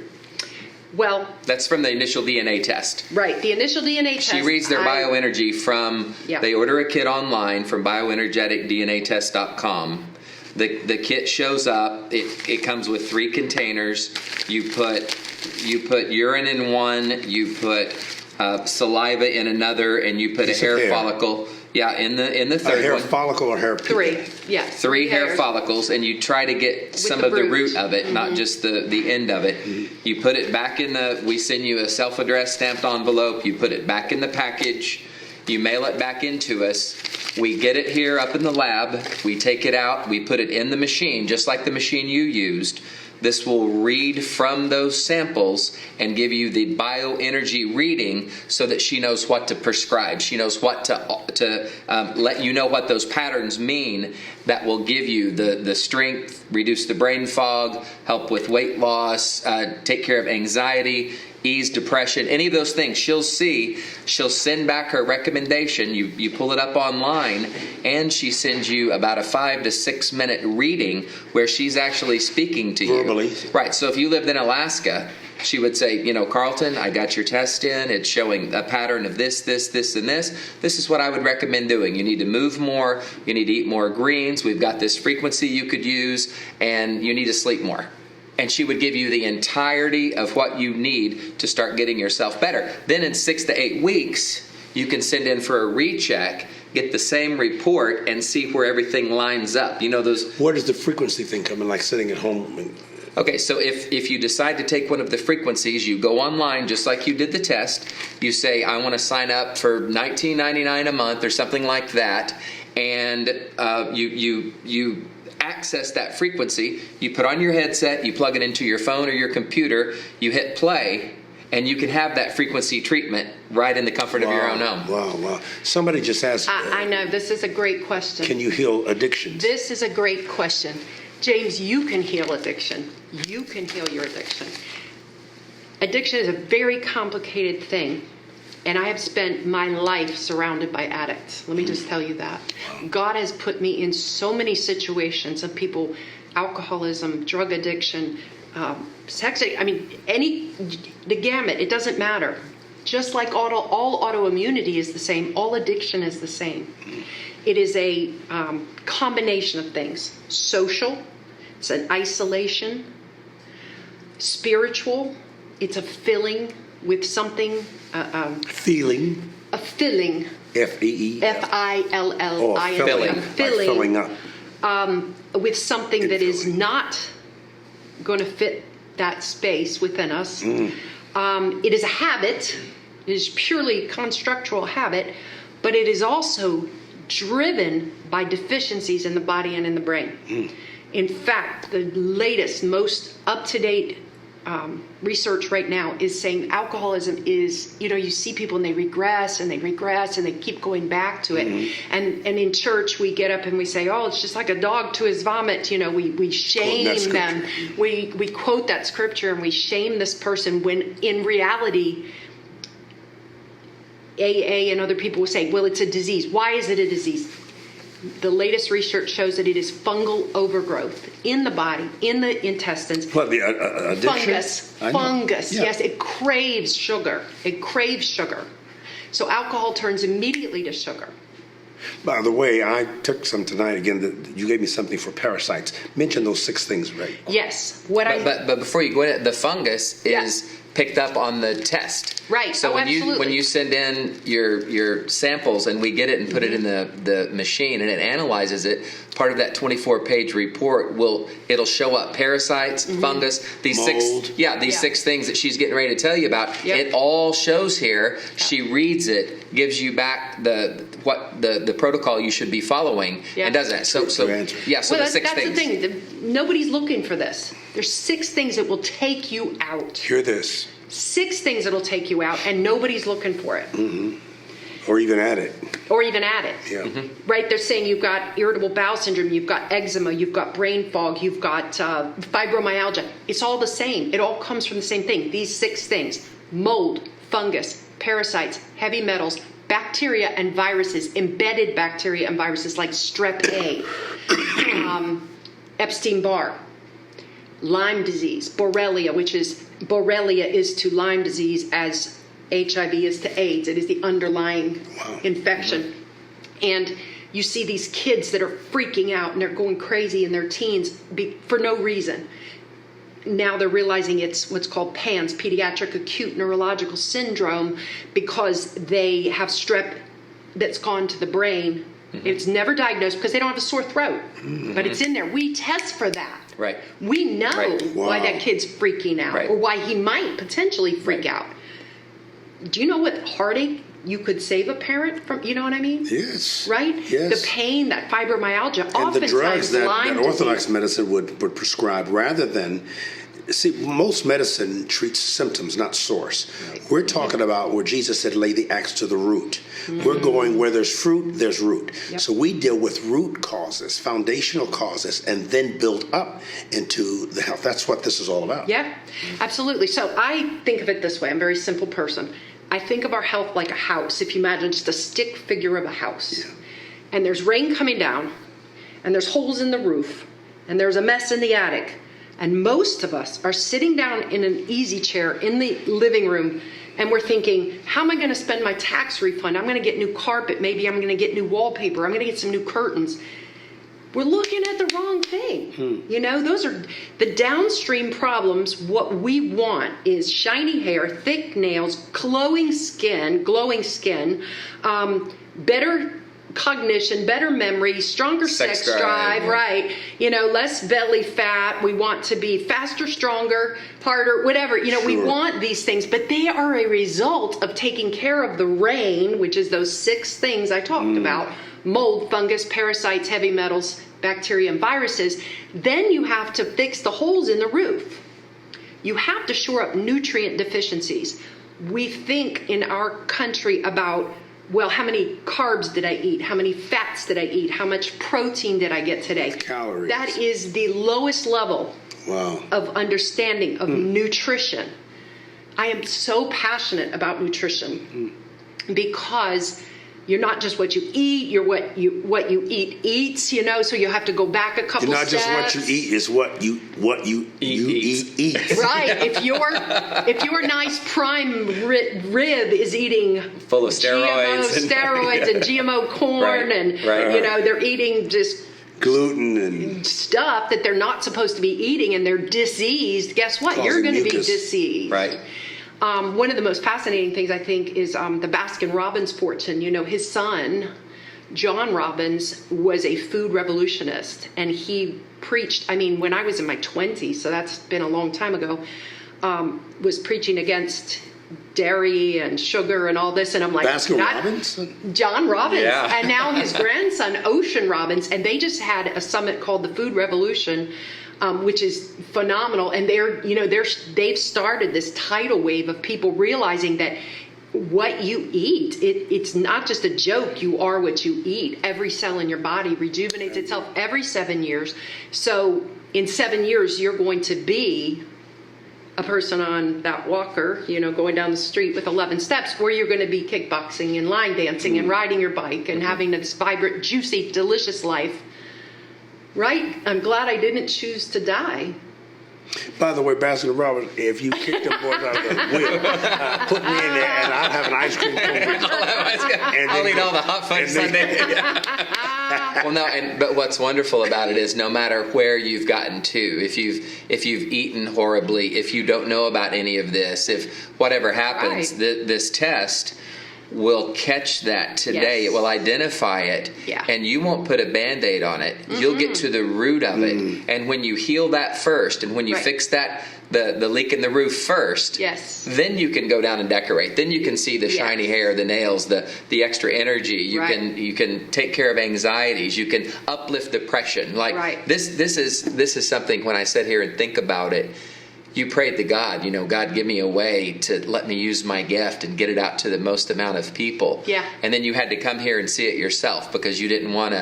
Speaker 2: Well,
Speaker 3: That's from the initial DNA test.
Speaker 2: right. The initial DNA test.
Speaker 3: She reads their bioenergy from,
Speaker 2: Yeah.
Speaker 3: they order a kit online from bioenergeticdnatest.com. The kit shows up. It comes with 3 containers. You put urine in one, you put saliva in another, and you put
Speaker 1: Piece
Speaker 3: a
Speaker 1: of
Speaker 3: hair
Speaker 1: hair.
Speaker 3: follicle. Yeah, in the
Speaker 1: A
Speaker 3: third
Speaker 1: hair
Speaker 3: one.
Speaker 1: follicle or hair pigment?
Speaker 2: 3. Yes.
Speaker 3: 3 hair
Speaker 2: hairs.
Speaker 3: follicles, and you try to get some
Speaker 2: the
Speaker 3: of the
Speaker 2: root.
Speaker 3: root of it, not just the end of it. You put it back we send you a self-addressed stamped envelope. You put it back in the package. You mail it back into us. We get it here up in the lab. We take it out. We put it in the machine, just like the machine you used. This will read from those samples and give you the bioenergy reading so that she knows what to prescribe. She knows what to let you know what those patterns mean that will give you the strength, reduce the brain fog, help with weight loss, take care of anxiety, ease depression, any of those things. She'll send back her recommendation. You pull it up online, and she sends you about a 5 to 6 minute reading where she's actually speaking to you.
Speaker 1: Verbally.
Speaker 3: Right. So if you lived in Alaska, she would say, Carlton, I got your test in. It's showing a pattern of this, and this. This is what I would recommend doing. You need to move more. You need to eat more greens. We've got this frequency you could use, and you need to sleep more. And she would give you the entirety of what you need to start getting yourself better. Then in 6 to 8 weeks, you can send in for a recheck, get the same report, and see where everything lines up.
Speaker 1: Where does the frequency thing come in, like sitting at home?
Speaker 3: Okay, so if you decide to take one of the frequencies, you go online just like you did the test. You say, I want to sign up for $19.99 a month or something like that, and you access that frequency. You put on your headset, you plug it into your phone or your computer, you hit play, and you can have that frequency treatment right in the comfort of your own home.
Speaker 1: Wow. Somebody just asked,
Speaker 2: I know. This is a great question.
Speaker 1: can you heal addictions?
Speaker 2: This is a great question. James, you can heal addiction. You can heal your addiction. Addiction is a very complicated thing. And I have spent my life surrounded by addicts. Let me just tell you that. God has put me in so many situations of people, alcoholism, drug addiction, sex, the gamut. It doesn't matter. Just like all autoimmunity is the same, all addiction is the same. It is a combination of things. Social, it's an isolation. Spiritual, it's a filling with something.
Speaker 1: Feeling.
Speaker 2: A filling.
Speaker 1: F-E-E.
Speaker 2: F-I-L-L-I-N-G.
Speaker 3: filling.
Speaker 2: A filling.
Speaker 1: Filling up.
Speaker 2: With something that is not going to fit that space within us. It is a habit. It is purely constructual habit, but it is also driven by deficiencies in the body and in the brain. In fact, the latest, most up-to-date research right now is saying alcoholism is, you see people and they regress and they regress and they keep going back to it. Mm-hmm. And in church we get up and we say, oh, it's just like a dog to his vomit. We shame them. We quote that scripture and we shame this person when in reality, AA and other people will say, well, it's a disease. Why is it a disease? The latest research shows that it is fungal overgrowth in the body, in the intestines.
Speaker 1: What, the addiction?
Speaker 2: Fungus. Yeah. Yes, it craves sugar. So alcohol turns immediately to sugar.
Speaker 1: By the way, I took some tonight again. You gave me something for parasites. Mention those 6 things, right?
Speaker 2: Yes.
Speaker 3: But before you go in, the fungus is picked up on the test.
Speaker 2: Right.
Speaker 3: So when you send in your samples and we get it and put it in the machine and it analyzes it, part of that 24-page report it'll show up parasites, fungus, these
Speaker 1: mold.
Speaker 3: 6 things that she's getting ready to tell you about. Yep. It all shows here. Yep. She reads it, gives you back the protocol you should be following, and does that. So the 6 things.
Speaker 2: That's the thing. Nobody's looking for this. There's 6 things that will take you out.
Speaker 1: Hear this.
Speaker 2: 6 things that'll take you out, and nobody's looking for it.
Speaker 1: Mm-hmm. Or even at it.
Speaker 2: Yeah. Mm-hmm. Right? They're saying you've got irritable bowel syndrome, you've got eczema, you've got brain fog, you've got fibromyalgia. It's all the same. It all comes from the same thing. These 6 things: mold, fungus, parasites, heavy metals, bacteria and viruses, embedded bacteria and viruses like strep A, Epstein-Barr, Lyme disease, Borrelia, Borrelia is to Lyme disease as HIV is to AIDS. It is the underlying infection. Mm-hmm. And you see these kids that are freaking out and they're going crazy in their teens for no reason. Now they're realizing it's what's called PANS, pediatric acute neurological syndrome, because they have strep that's gone to the brain. Mm-hmm. It's never diagnosed because they don't have a sore throat, but it's in there. We test for that.
Speaker 3: Right.
Speaker 2: We know why that kid's freaking out or why he might potentially freak out. Do you know what heartache you could save a parent from? You know what I mean?
Speaker 1: Yes.
Speaker 2: Right?
Speaker 1: Yes.
Speaker 2: The pain, that fibromyalgia,
Speaker 1: and
Speaker 2: oftentimes
Speaker 1: the drugs that Orthodox
Speaker 2: disease.
Speaker 1: medicine would prescribe rather than... See, most medicine treats symptoms, not source. Right. We're talking about where Jesus said, lay the axe to the root. Mm-hmm. We're going where there's fruit, there's root. Yep. So we deal with root causes, foundational causes, and then build up into the health. That's what this is all about.
Speaker 2: Yeah, absolutely. So I think of it this way. I'm a very simple person. I think of our health like a house. If you imagine just a stick figure of a house. Yeah. And there's rain coming down, and there's holes in the roof, and there's a mess in the attic. And most of us are sitting down in an easy chair in the living room, and we're thinking, how am I going to spend my tax refund? I'm going to get new carpet. Maybe I'm going to get new wallpaper. I'm going to get some new curtains. We're looking at the wrong thing. Those are the downstream problems. What we want is shiny hair, thick nails, glowing skin, better cognition, better memory, stronger sex drive, right? Less belly fat. We want to be faster, stronger, harder, whatever. Sure. We want these things, but they are a result of taking care of the rain, which is those 6 things I talked about: mold, fungus, parasites, heavy metals, bacteria, and viruses. Then you have to fix the holes in the roof. You have to shore up nutrient deficiencies. We think in our country about, well, how many carbs did I eat? How many fats did I eat? How much protein did I get today?
Speaker 1: Calories.
Speaker 2: That is the lowest level of understanding of nutrition. I am so passionate about nutrition because you're not just what you eat, you're what you eat eats, so you have to go back a couple steps.
Speaker 1: You're not just what you eat, it's what you eat.
Speaker 2: Right. If your nice prime rib is eating
Speaker 3: full of steroids
Speaker 2: and GMO corn and they're eating just
Speaker 1: gluten and
Speaker 2: stuff that they're not supposed to be eating, and they're diseased, guess what? You're going to be diseased.
Speaker 3: Right.
Speaker 2: One of the most fascinating things I think is the Baskin-Robbins fortune. His son, John Robbins, was a food revolutionist, and he preached, when I was in my 20s, so that's been a long time ago, was preaching against dairy and sugar and all this, and I'm like,
Speaker 1: Baskin-Robbins?
Speaker 2: John Robbins,
Speaker 3: yeah.
Speaker 2: And now his grandson, Ocean Robbins, and they just had a summit called the Food Revolution which is phenomenal. And they've started this tidal wave of people realizing that what you eat, it's not just a joke. You are what you eat. Every cell in your body rejuvenates itself every 7 years. So in 7 years, you're going to be a person on that walker, going down the street with 11 steps, where you're going to be kickboxing and line dancing and riding your bike and having this vibrant, juicy, delicious life. Right? I'm glad I didn't choose to die.
Speaker 1: By the way, Baskin Robbins, if you kick them boys out of the wheel, put me in there and I'll have an ice cream cone.
Speaker 3: I'll eat all the hot fudge sundae. Well, no, but what's wonderful about it is no matter where you've gotten to, if you've eaten horribly, if you don't know about any of this, if whatever happens, this test will catch that today.
Speaker 2: Yes.
Speaker 3: It will identify it, and you won't put a Band-Aid on it. Mm-hmm. You'll get to the root of it. And when you heal that first, and when you fix that, the leak in the roof first, then you can go down and decorate. Then you can see the shiny hair, the nails, the extra energy. You can take care of anxieties. You can uplift depression. This is something, when I sit here and think about it, you prayed to God, God, give me a way to let me use my gift and get it out to the most amount of people. Yeah. And then you had to come here and see it yourself because you didn't want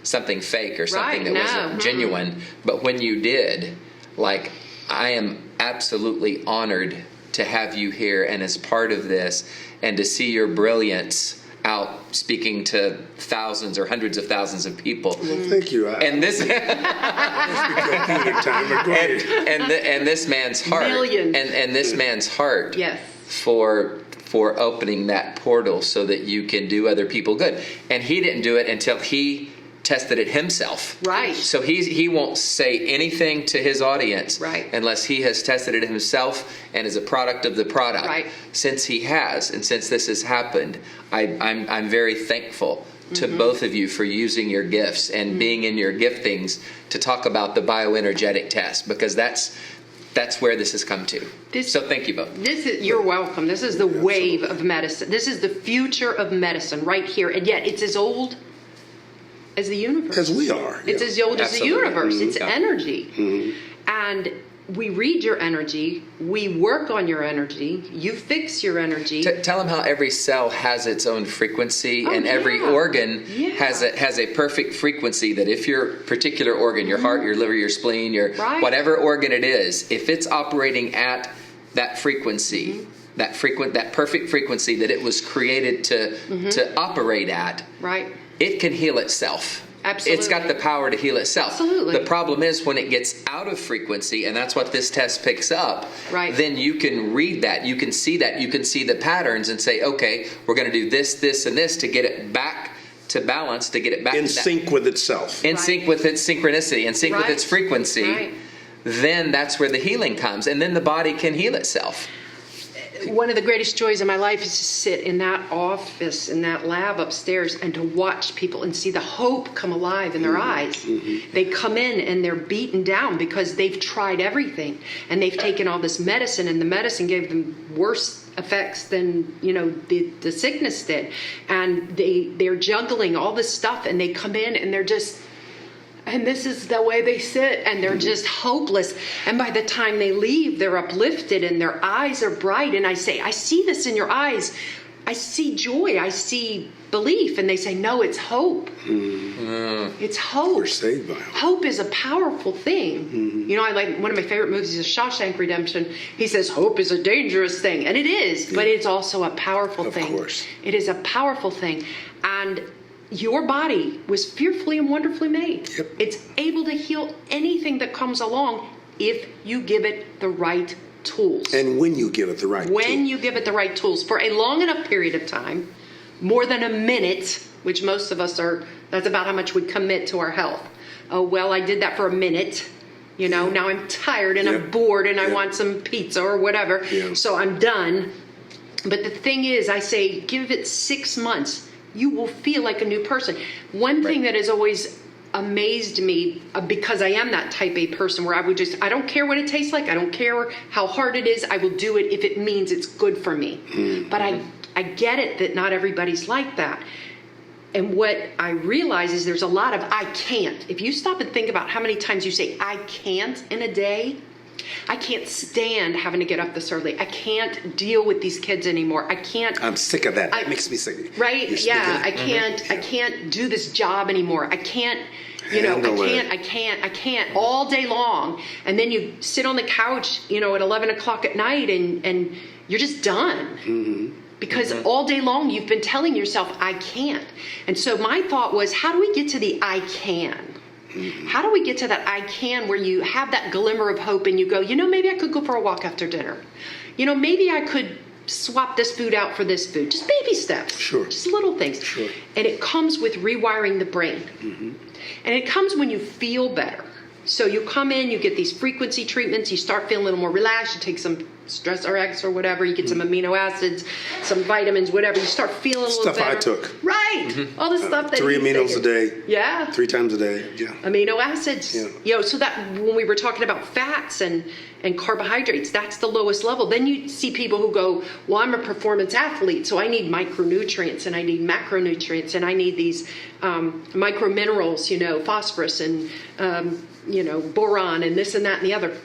Speaker 3: something fake or something that wasn't genuine. But when you did, I am absolutely honored to have you here and as part of this and to see your brilliance out speaking to thousands or hundreds of thousands of people.
Speaker 1: Well, thank you.
Speaker 3: And this and this man's heart, and this man's heart, for opening that portal so that you can do other people good. And he didn't do it until he tested it himself. Right. So he won't say anything to his audience unless he has tested it himself and is a product of the product. Right. Since he has, and since this has happened, I'm very thankful to both of you for using your gifts and being in your giftings to talk about the bioenergetic test, because that's where this has come to. So thank you both.
Speaker 2: You're welcome. This is the wave of medicine. This is the future of medicine right here, and yet it's as old as the universe.
Speaker 1: As we are.
Speaker 2: It's as old as the universe. It's energy. And we read your energy. We work on your energy. You fix your energy.
Speaker 3: Tell them how every cell has its own frequency, and every organ has a perfect frequency, that if your particular organ, your heart, your liver, your spleen, your whatever organ it is, if it's operating at that frequency, that perfect frequency that it was created to operate at, it can heal itself. Absolutely. It's got the power to heal itself. Absolutely. The problem is when it gets out of frequency, and that's what this test picks up, then you can read that, you can see that, you can see the patterns and say, okay, we're going to do this, this, and this to get it back to balance, to get it back
Speaker 1: in sync with itself.
Speaker 3: In sync with its synchronicity, in sync with its frequency. Then that's where the healing comes, and then the body can heal itself.
Speaker 2: One of the greatest joys of my life is to sit in that office, in that lab upstairs, and to watch people and see the hope come alive in their eyes. They come in and they're beaten down because they've tried everything, and they've taken all this medicine, and the medicine gave them worse effects than the sickness did. And they're juggling all this stuff, and they come in and they're just... And this is the way they sit, and they're just hopeless. And by the time they leave, they're uplifted and their eyes are bright. And I say, I see this in your eyes. I see joy. I see belief. And they say, no, it's hope. It's hope.
Speaker 1: We're saved by hope.
Speaker 2: Hope is a powerful thing. I like one of my favorite movies is Shawshank Redemption. He says, hope is a dangerous thing. And it is, but it's also a powerful thing. Of course. It is a powerful thing. And your body was fearfully and wonderfully made. It's able to heal anything that comes along if you give it the right tools.
Speaker 1: And when you give it the right tools.
Speaker 2: When you give it the right tools for a long enough period of time, more than a minute, which most of us that's about how much we commit to our health. Oh, well, I did that for a minute. Now I'm tired and I'm bored and I want some pizza or whatever. So I'm done. But the thing is, I say, give it 6 months. You will feel like a new person. One thing that has always amazed me, because I am that type A person where I don't care what it tastes like. I don't care how hard it is. I will do it if it means it's good for me. But I get it that not everybody's like that. And what I realize is there's a lot of I can't. If you stop and think about how many times you say I can't in a day, I can't stand having to get up this early. I can't deal with these kids anymore. I can't.
Speaker 1: I'm sick of that. That makes me sick.
Speaker 2: Right? Yeah. I can't. I can't do this job anymore. I can't. You know, I can't all day long. And then you sit on the couch, you know, at 11 o'clock at night and you're just done. Because all day long you've been telling yourself, I can't. And so my thought was, how do we get to the I can? How do we get to that I can where you have that glimmer of hope and you go, you know, maybe I could go for a walk after dinner. You know, maybe I could swap this food out for this food. Just baby steps.
Speaker 1: Sure.
Speaker 2: Just little things.
Speaker 1: Sure.
Speaker 2: And it comes with rewiring the brain. And it comes when you feel better. So you come in, you get these frequency treatments, you start feeling a little more relaxed, you take some stress RX or whatever, you get some amino acids, some vitamins, whatever, you start feeling a little
Speaker 1: Stuff
Speaker 2: better.
Speaker 1: I took.
Speaker 2: Right. All the stuff that
Speaker 1: 3
Speaker 2: he's
Speaker 1: aminos a
Speaker 2: taking.
Speaker 1: day.
Speaker 2: Yeah.
Speaker 1: 3 times a day. Yeah.
Speaker 2: Amino acids.
Speaker 1: Yeah.
Speaker 2: You know, so that when we were talking about fats and carbohydrates, that's the lowest level. Then you see people who go, well, I'm a performance athlete, so I need micronutrients and I need macronutrients and I need these micro minerals, you know, phosphorus and, you know, boron and this and that and the other.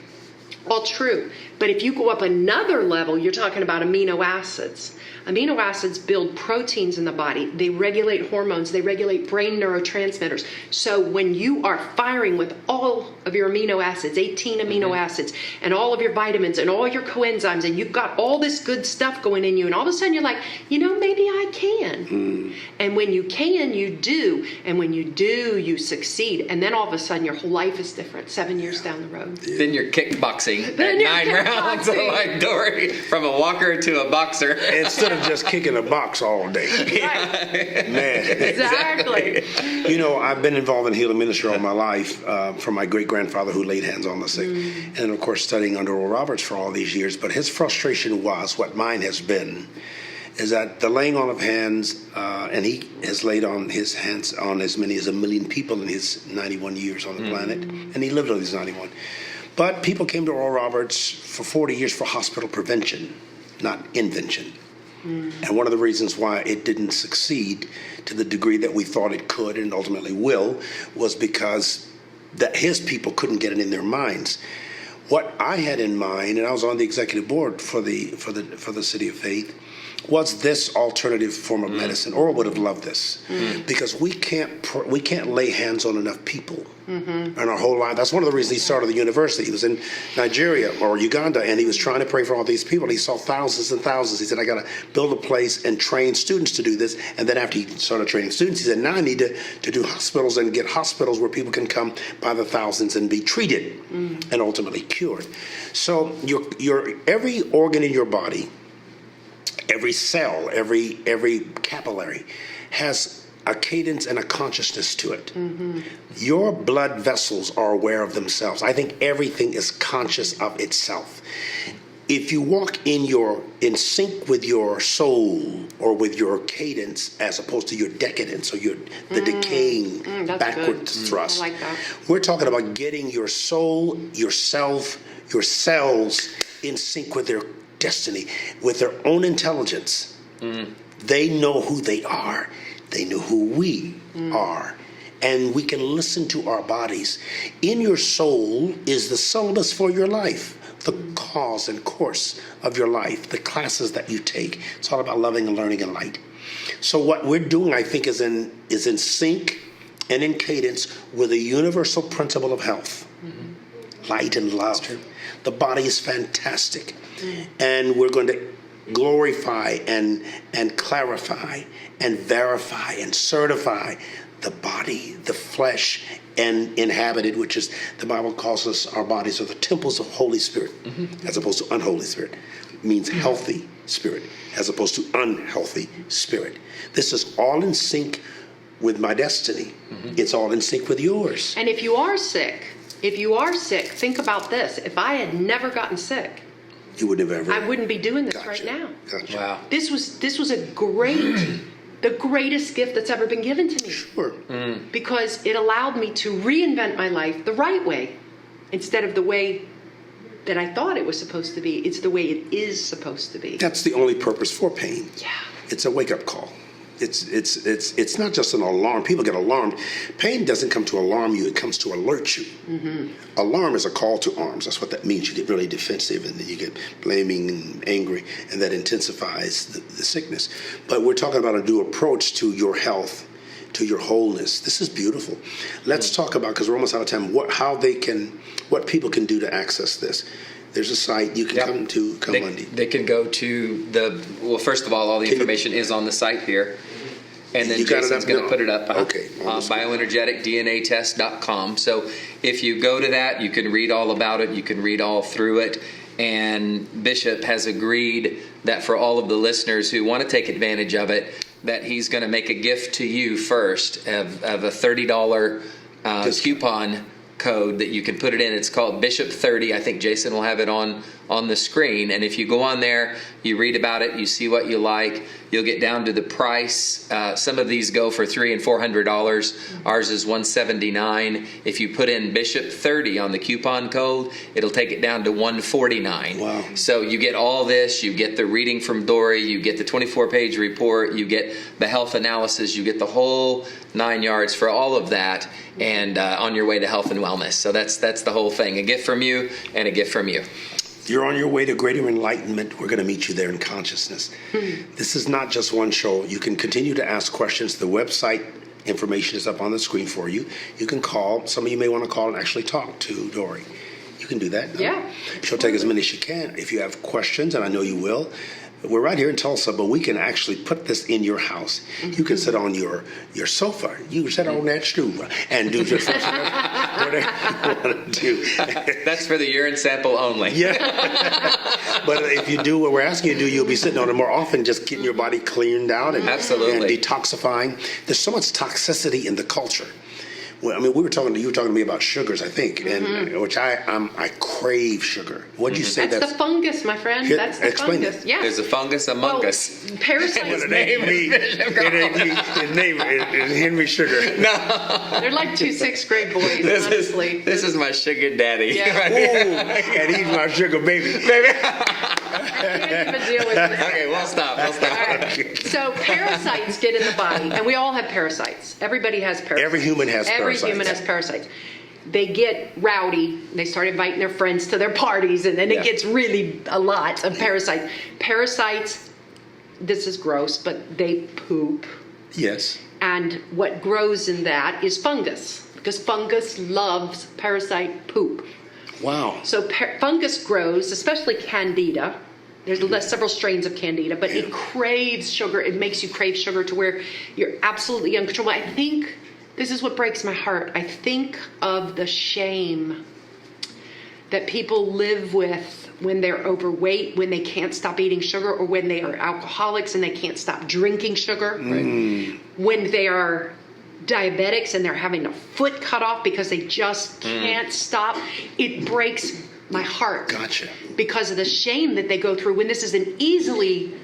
Speaker 2: All true. But if you go up another level, you're talking about amino acids. Amino acids build proteins in the body. They regulate hormones. They regulate brain neurotransmitters. So when you are firing with all of your amino acids, 18 amino acids, and all of your vitamins and all your coenzymes, and you've got all this good stuff going in you, and all of a sudden you're like, you know, maybe I can. And when you can, you do. And when you do, you succeed. And then all of a sudden your whole life is different 7 years down the road.
Speaker 3: Then you're kickboxing
Speaker 2: Then
Speaker 3: at
Speaker 2: you're
Speaker 3: 9 rounds, like Dori, from a walker to a boxer.
Speaker 1: Instead of just kicking a box all day.
Speaker 2: Right.
Speaker 1: Man.
Speaker 2: Exactly.
Speaker 1: You know, I've been involved in healing ministry all my life, from my great-grandfather who laid hands on the sick, and of course studying under Oral Roberts for all these years. But his frustration was, what mine has been, is that the laying on of hands, and he has laid on his hands on as many as 1 million people in his 91 years on the planet, and he lived on these 91. But people came to Oral Roberts for 40 years for hospital prevention, not invention. And one of the reasons why it didn't succeed to the degree that we thought it could and ultimately will was because that his people couldn't get it in their minds. What I had in mind, and I was on the executive board for the City of Faith, was this alternative form of medicine. Oral would have loved this because we can't lay hands on enough people in our whole life. That's one of the reasons he started the university. He was in Nigeria or Uganda, and he was trying to pray for all these people. He saw thousands and thousands. He said, I got to build a place and train students to do this. And then after he started training students, he said, now I need to do hospitals and get hospitals where people can come by the thousands and be treated and ultimately cured. So your every organ in your body, every cell, every capillary has a cadence and a consciousness to it. Your blood vessels are aware of themselves. I think everything is conscious of itself. If you walk in sync with your soul or with your cadence as opposed to your decadence or the decaying backward thrust,
Speaker 2: I like that.
Speaker 1: We're talking about getting your soul, yourself, your cells in sync with their destiny, with their own intelligence. They know who they are. They know who we are. And we can listen to our bodies. In your soul is the syllabus for your life, the cause and course of your life, the classes that you take. It's all about loving and learning and light. So what we're doing, I think, is in sync and in cadence with a universal principle of health. Light and love. The body is fantastic. And we're going to glorify and clarify and verify and certify the body, the flesh, and inhabited, which is, the Bible calls us, our bodies are the temples of Holy Spirit, as opposed to unholy spirit. It means healthy spirit, as opposed to unhealthy spirit. This is all in sync with my destiny. It's all in sync with yours.
Speaker 2: And if you are sick, think about this. If I had never gotten sick,
Speaker 1: You would have ever.
Speaker 2: I wouldn't be doing this
Speaker 1: Gotcha.
Speaker 2: right now.
Speaker 1: Gotcha.
Speaker 3: Wow.
Speaker 2: This was the greatest gift that's ever been given to me.
Speaker 1: Sure.
Speaker 2: Because it allowed me to reinvent my life the right way instead of the way that I thought it was supposed to be. It's the way it is supposed to be.
Speaker 1: That's the only purpose for pain.
Speaker 2: Yeah.
Speaker 1: It's a wake-up call. it's not just an alarm. People get alarmed. Pain doesn't come to alarm you. It comes to alert you. Alarm is a call to arms. That's what that means. You get really defensive, and then you get blaming and angry, and that intensifies the sickness. But we're talking about a new approach to your health, to your wholeness. This is beautiful. Let's talk about, because we're almost out of time, what people can do to access this. There's a site you can come to ComeMonday.
Speaker 3: They can go to first of all the information is on the site here. And then Jason's going to put it up on bioenergeticdnatest.com. So if you go to that, you can read all about it. You can read all through it. And Bishop has agreed that for all of the listeners who want to take advantage of it, that he's going to make a gift to you first of a $30 coupon code that you can put it in. It's called Bishop 30. I think Jason will have it on the screen. And if you go on there, you read about it, you see what you like, you'll get down to the price. Some of these go for $300 and $400. Ours is $179. If you put in Bishop 30 on the coupon code, it'll take it down to $149.
Speaker 1: Wow.
Speaker 3: So you get all this, you get the reading from Dori, you get the 24-page report, you get the health analysis, you get the whole 9 yards for all of that, and on your way to health and wellness. So that's the whole thing. A gift from you and a gift from you.
Speaker 1: You're on your way to greater enlightenment. We're going to meet you there in consciousness. This is not just one show. You can continue to ask questions. The website information is up on the screen for you. You can call. Some of you may want to call and actually talk to Dori. You can do that.
Speaker 2: Yeah.
Speaker 1: She'll take as many as she can. If you have questions, and I know you will, we're right here in Tulsa, but we can actually put this in your house. You can sit on your sofa. You can sit on that stool and do just whatever you want to do.
Speaker 3: That's for the urine sample only.
Speaker 1: Yeah. But if you do what we're asking you to do, you'll be sitting on it more often, just getting your body cleaned out and detoxifying. There's so much toxicity in the culture. Well, I mean, you were talking to me about sugars, I think, and which I crave sugar. What'd you say?
Speaker 2: That's the fungus, my friend. That's the fungus.
Speaker 1: It.
Speaker 2: Yeah.
Speaker 3: There's a fungus among us.
Speaker 2: Parasites.
Speaker 1: It ain't me. His name is Henry Sugar.
Speaker 3: No.
Speaker 2: They're like 2 6th grade boys, honestly.
Speaker 3: This is my sugar daddy.
Speaker 2: Yeah.
Speaker 3: Right
Speaker 1: Ooh, and he's my sugar baby.
Speaker 2: I can't even deal with this.
Speaker 3: Okay, we'll stop.
Speaker 2: All right. So parasites get in the body, and we all have parasites. Everybody has parasites.
Speaker 1: Every human has parasites.
Speaker 2: Every human has parasites. They get rowdy. They start inviting their friends to their parties, and then it gets really a lot of parasites. Parasites, this is gross, but they poop.
Speaker 1: Yes.
Speaker 2: And what grows in that is fungus, because fungus loves parasite poop.
Speaker 1: Wow.
Speaker 2: So fungus grows, especially candida. There's several strains of candida, but it craves sugar. It makes you crave sugar to where you're absolutely uncontrollable. I think this is what breaks my heart. I think of the shame that people live with when they're overweight, when they can't stop eating sugar, or when they are alcoholics and they can't stop drinking sugar. Right. When they are diabetics and they're having a foot cut off because they just can't stop. It breaks my heart.
Speaker 1: Gotcha.
Speaker 2: Because of the shame that they go through when this is easily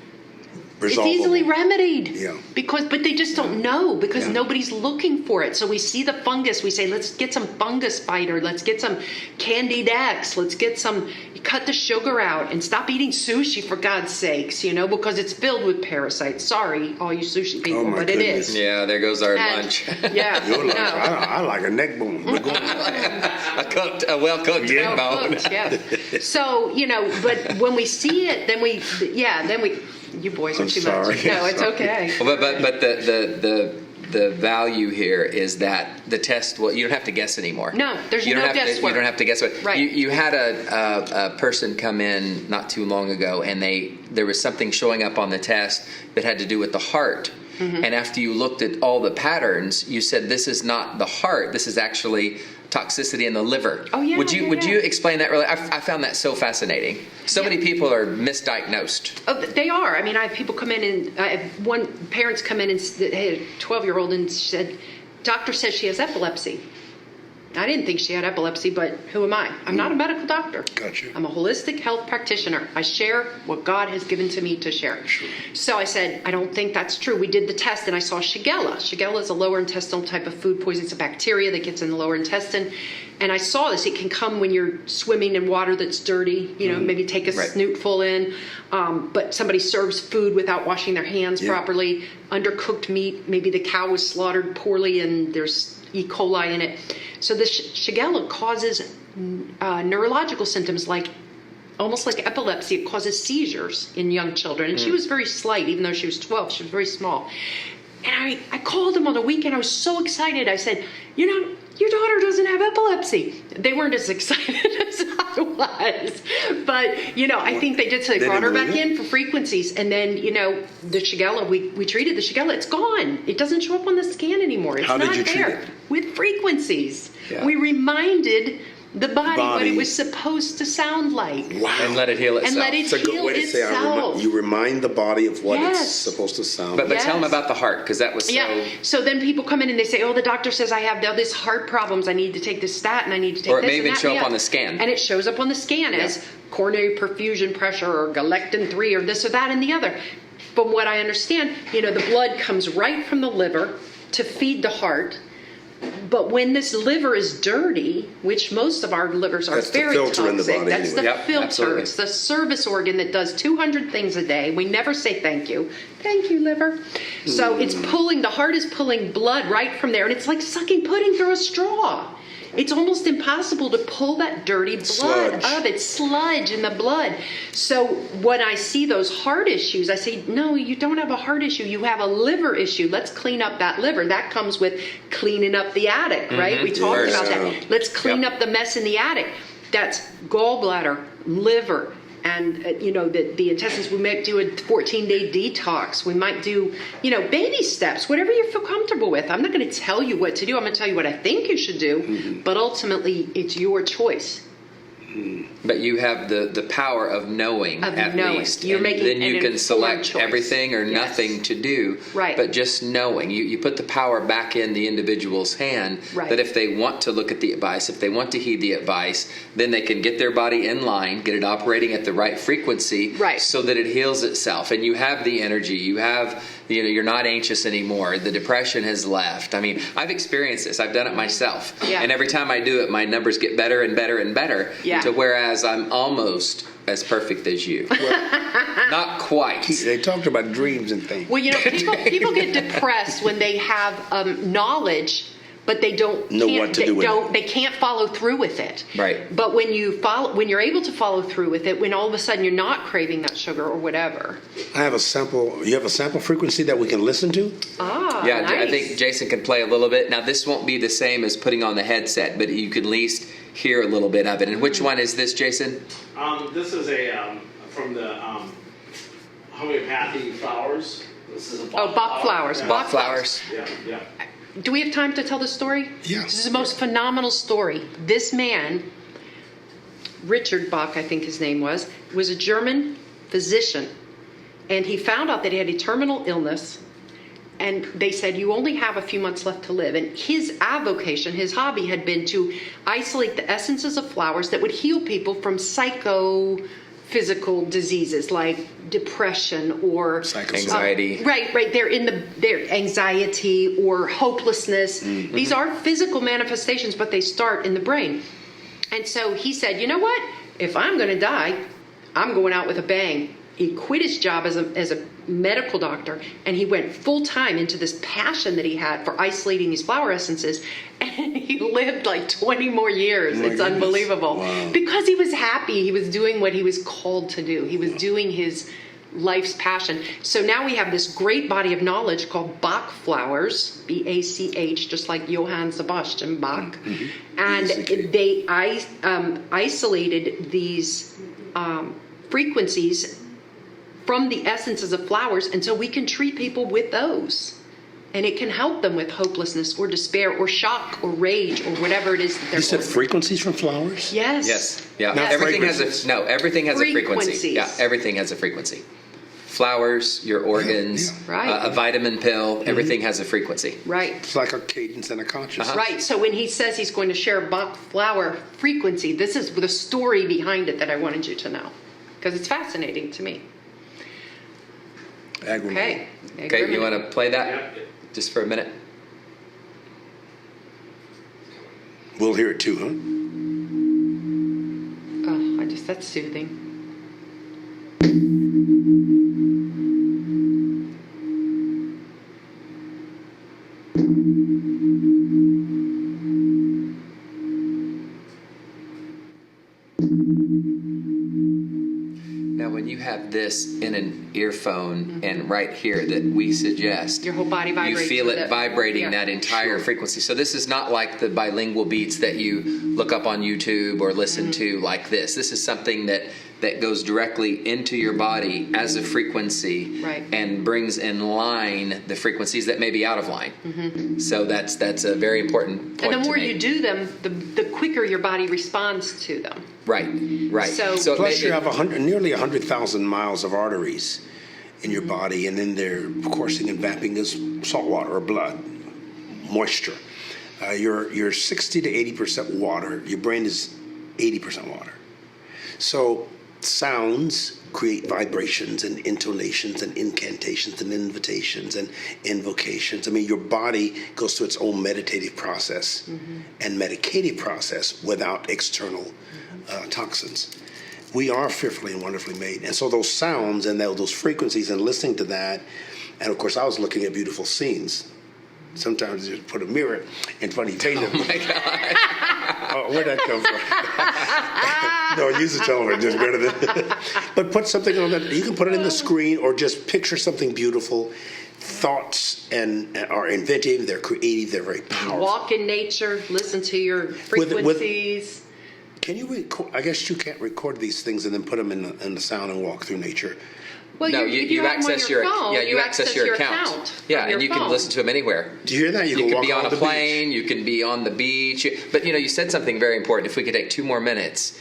Speaker 1: Resolvable.
Speaker 2: remedied.
Speaker 1: Yeah.
Speaker 2: But they just don't know because nobody's looking for it. So we see the fungus. We say, let's get some fungus fighter. Let's get some Candidex. Let's get some, cut the sugar out and stop eating sushi for God's sakes, because it's filled with parasites. Sorry, all you sushi people, but
Speaker 1: goodness.
Speaker 2: it is.
Speaker 3: Yeah, there goes our lunch.
Speaker 2: Yeah.
Speaker 1: Your lunch. I like a neck bone.
Speaker 3: A well-cooked neck bone.
Speaker 2: Yeah. So, but when we see it, then we, you boys are too much. No, it's okay.
Speaker 3: Well, but the value here is that the test. Well, you don't have to guess anymore.
Speaker 2: No, there's no guesswork.
Speaker 3: You don't have to guess what.
Speaker 2: Right.
Speaker 3: You had a person come in not too long ago, and there was something showing up on the test that had to do with the heart. Mm-hmm. And after you looked at all the patterns, you said this is not the heart. This is actually toxicity in the liver.
Speaker 2: Oh yeah.
Speaker 3: Would you explain that? Really, I found that so fascinating. So many people are misdiagnosed.
Speaker 2: Oh, they are. I mean, I have people come in and I have parents come in and had a 12-year-old and said, doctor says she has epilepsy. I didn't think she had epilepsy, but who am I? I'm not a medical doctor.
Speaker 1: Gotcha.
Speaker 2: I'm a holistic health practitioner. I share what God has given to me to share.
Speaker 1: Sure.
Speaker 2: So I said, I don't think that's true. We did the test and I saw Shigella. Shigella is a lower intestinal type of food poisoning. It's a bacteria that gets in the lower intestine. And I saw this. It can come when you're swimming in water that's dirty, maybe take a snootful in. But somebody serves food without washing their hands properly. Undercooked meat, maybe the cow was slaughtered poorly and there's E. coli in it. So the Shigella causes neurological symptoms almost like epilepsy. It causes seizures in young children. And she was very slight, even though she was 12. She was very small. And I called them on the weekend. I was so excited. I said, your daughter doesn't have epilepsy. They weren't as excited as I was. But, I think they did. So they brought her back in for frequencies. And then, the Shigella, we treated the Shigella. It's gone. It doesn't show up on the scan anymore. It's
Speaker 1: How
Speaker 2: not
Speaker 1: did you treat
Speaker 2: there.
Speaker 1: it?
Speaker 2: With frequencies.
Speaker 3: Yeah.
Speaker 2: We reminded the body what it was supposed to sound like.
Speaker 1: Wow.
Speaker 3: And let it heal itself.
Speaker 2: And let it
Speaker 1: It's a good
Speaker 2: heal
Speaker 1: way to say
Speaker 2: itself.
Speaker 1: you remind the body of what
Speaker 2: Yes.
Speaker 1: it's supposed to sound
Speaker 3: But
Speaker 1: like.
Speaker 3: tell them
Speaker 2: Yes.
Speaker 3: about the heart, because that was so...
Speaker 2: Yeah. So then people come in and they say, oh, the doctor says I have all these heart problems. I need to take this statin. I need to take this.
Speaker 3: Or it may
Speaker 2: and
Speaker 3: even
Speaker 2: that
Speaker 3: show
Speaker 2: and
Speaker 3: up
Speaker 2: the
Speaker 3: on the
Speaker 2: other.
Speaker 3: scan.
Speaker 2: And it shows up on the scan as coronary perfusion pressure or galectin-3 or this or that and the other. From what I understand, the blood comes right from the liver to feed the heart. But when this liver is dirty, which most of our livers are
Speaker 1: That's the
Speaker 2: very
Speaker 1: filter in the
Speaker 2: toxic,
Speaker 1: body
Speaker 2: that's
Speaker 1: anyway.
Speaker 2: the
Speaker 3: Yep,
Speaker 2: filter.
Speaker 3: absolutely.
Speaker 2: It's the service organ that does 200 things a day. We never say thank you. Thank you, liver. So it's the heart is pulling blood right from there, and it's like sucking pudding through a straw. It's almost impossible to pull that dirty blood
Speaker 1: Sludge.
Speaker 2: out of it, sludge in the blood. So when I see those heart issues, I say, no, you don't have a heart issue. You have a liver issue. Let's clean up that liver. That comes with cleaning up the attic, right? We talked about that. Let's clean up the mess in the attic. That's gallbladder, liver, and the intestines. We might do a 14-day detox. We might do baby steps, whatever you feel comfortable with. I'm not going to tell you what to do. I'm going to tell you what I think you should do, but ultimately it's your choice.
Speaker 3: But you have the power of knowing at least.
Speaker 2: You're
Speaker 3: and
Speaker 2: making
Speaker 3: then you
Speaker 2: an
Speaker 3: can
Speaker 2: informed
Speaker 3: select
Speaker 2: choice.
Speaker 3: everything or
Speaker 2: Yes.
Speaker 3: nothing to do.
Speaker 2: Right.
Speaker 3: But just knowing. You put the power back in the individual's hand
Speaker 2: Right.
Speaker 3: that if they want to look at the advice, if they want to heed the advice, then they can get their body in line, get it operating at the right frequency
Speaker 2: Right.
Speaker 3: so that it heals itself. And you have the energy. You have, you're not anxious anymore. The depression has left. I mean, I've experienced this. I've done it myself.
Speaker 2: Yeah.
Speaker 3: And every time I do it, my numbers get better and better and better.
Speaker 2: Yeah.
Speaker 3: To whereas I'm almost as perfect as you. Not quite.
Speaker 1: They talked about dreams and things.
Speaker 2: Well, people get depressed when they have knowledge, but they don't
Speaker 1: Know what to do with it.
Speaker 2: They can't follow through with it.
Speaker 3: Right.
Speaker 2: But when you're able to follow through with it, when all of a sudden you're not craving that sugar or whatever.
Speaker 1: I have a sample. You have a sample frequency that we can listen to?
Speaker 3: Yeah,
Speaker 2: nice.
Speaker 3: I think Jason can play a little bit. Now, this won't be the same as putting on the headset, but you can at least hear a little bit of it. And which one is this, Jason?
Speaker 4: This is from the homeopathy flowers. This is a
Speaker 2: Bach flowers.
Speaker 4: Yeah.
Speaker 2: Bach
Speaker 3: Flowers.
Speaker 4: Yeah.
Speaker 2: Do we have time to tell the story?
Speaker 1: Yeah.
Speaker 2: This is the most phenomenal story. This man, Richard Bach, I think his name was a German physician. And he found out that he had a terminal illness. And they said, you only have a few months left to live. And his avocation, his hobby had been to isolate the essences of flowers that would heal people from psychophysical diseases like depression or
Speaker 3: Anxiety.
Speaker 2: Right. They're their anxiety or hopelessness.
Speaker 3: Mm-hmm.
Speaker 2: These are physical manifestations, but they start in the brain. And so he said, you know what? If I'm going to die, I'm going out with a bang. He quit his job as a medical doctor, and he went full time into this passion that he had for isolating these flower essences. And he lived like 20 more years.
Speaker 1: My
Speaker 2: It's
Speaker 1: goodness.
Speaker 2: unbelievable.
Speaker 1: Wow.
Speaker 2: Because he was happy. He was doing what he was called to do. He was doing his life's passion. So now we have this great body of knowledge called Bach flowers, B-A-C-H, just like Johann Sebastian Bach. And they isolated these frequencies from the essences of flowers, and so we can treat people with those. And it can help them with hopelessness or despair or shock or rage or whatever it is that they're
Speaker 1: You said
Speaker 2: going through.
Speaker 1: frequencies from flowers?
Speaker 2: Yes.
Speaker 3: Yes. Yeah.
Speaker 1: Not
Speaker 3: Everything has
Speaker 1: fragrances.
Speaker 3: everything has a frequency.
Speaker 2: Frequencies.
Speaker 3: Yeah. Everything has a frequency. flowers, your organs,
Speaker 2: Right.
Speaker 3: a vitamin pill, everything has a frequency.
Speaker 2: Right.
Speaker 1: It's like a cadence and a consciousness.
Speaker 2: Right. So when he says he's going to share a Bach flower frequency, this is the story behind it that I wanted you to know, because it's fascinating to me.
Speaker 1: Aggravating.
Speaker 2: Okay.
Speaker 3: Okay, you want to play that
Speaker 4: Yeah.
Speaker 3: just for a minute?
Speaker 1: We'll hear it too, huh?
Speaker 2: Oh, that's soothing.
Speaker 3: Now, when you have this in an earphone and right here that we suggest,
Speaker 2: Your whole body vibrates
Speaker 3: You feel
Speaker 2: with
Speaker 3: it
Speaker 2: it.
Speaker 3: vibrating
Speaker 2: Yeah.
Speaker 3: that entire frequency. So this is not like the bilingual beats that you look up on YouTube or listen to like this. This is something that goes directly into your body as a frequency
Speaker 2: Right.
Speaker 3: and brings in line the frequencies that may be out of line. So that's a very important point.
Speaker 2: And the more
Speaker 3: to
Speaker 2: you
Speaker 3: make.
Speaker 2: do them, the quicker your body responds to them.
Speaker 3: Right.
Speaker 2: So-
Speaker 3: it
Speaker 1: Plus,
Speaker 3: may-
Speaker 1: you have nearly 100,000 miles of arteries in your body, and then they're coursing and vamping as salt water or blood, moisture. You're 60 to 80% water. Your brain is 80% water. So sounds create vibrations and intonations and incantations and invitations and invocations. I mean, your body goes through its own meditative process and medicative process without external toxins. We are fearfully and wonderfully made. And so those sounds and those frequencies and listening to that, and of course I was looking at beautiful scenes. Sometimes you just put a mirror in front of your face.
Speaker 3: Oh my God.
Speaker 1: Oh, where'd that come from? No, use the television, just better than. But put something on that. You can put it in the screen, or just picture something beautiful. Thoughts are inventive. They're creative. They're very powerful.
Speaker 2: Walk in nature, listen to your
Speaker 1: With-
Speaker 2: frequencies.
Speaker 1: Can you record? I guess you can't record these things and then put them in the sound and walk through nature.
Speaker 2: Well,
Speaker 3: No,
Speaker 2: if
Speaker 3: you
Speaker 2: have 'em on
Speaker 3: access
Speaker 2: your
Speaker 3: your
Speaker 2: phone,
Speaker 3: you access your account. Yeah,
Speaker 2: on your
Speaker 3: and you can
Speaker 2: phone.
Speaker 3: listen to them anywhere.
Speaker 1: Do you hear that?
Speaker 3: You
Speaker 1: can
Speaker 3: can
Speaker 1: walk
Speaker 3: be on
Speaker 1: the
Speaker 3: a plane. You can be on the beach. But you said something very important. If we could take 2 more minutes,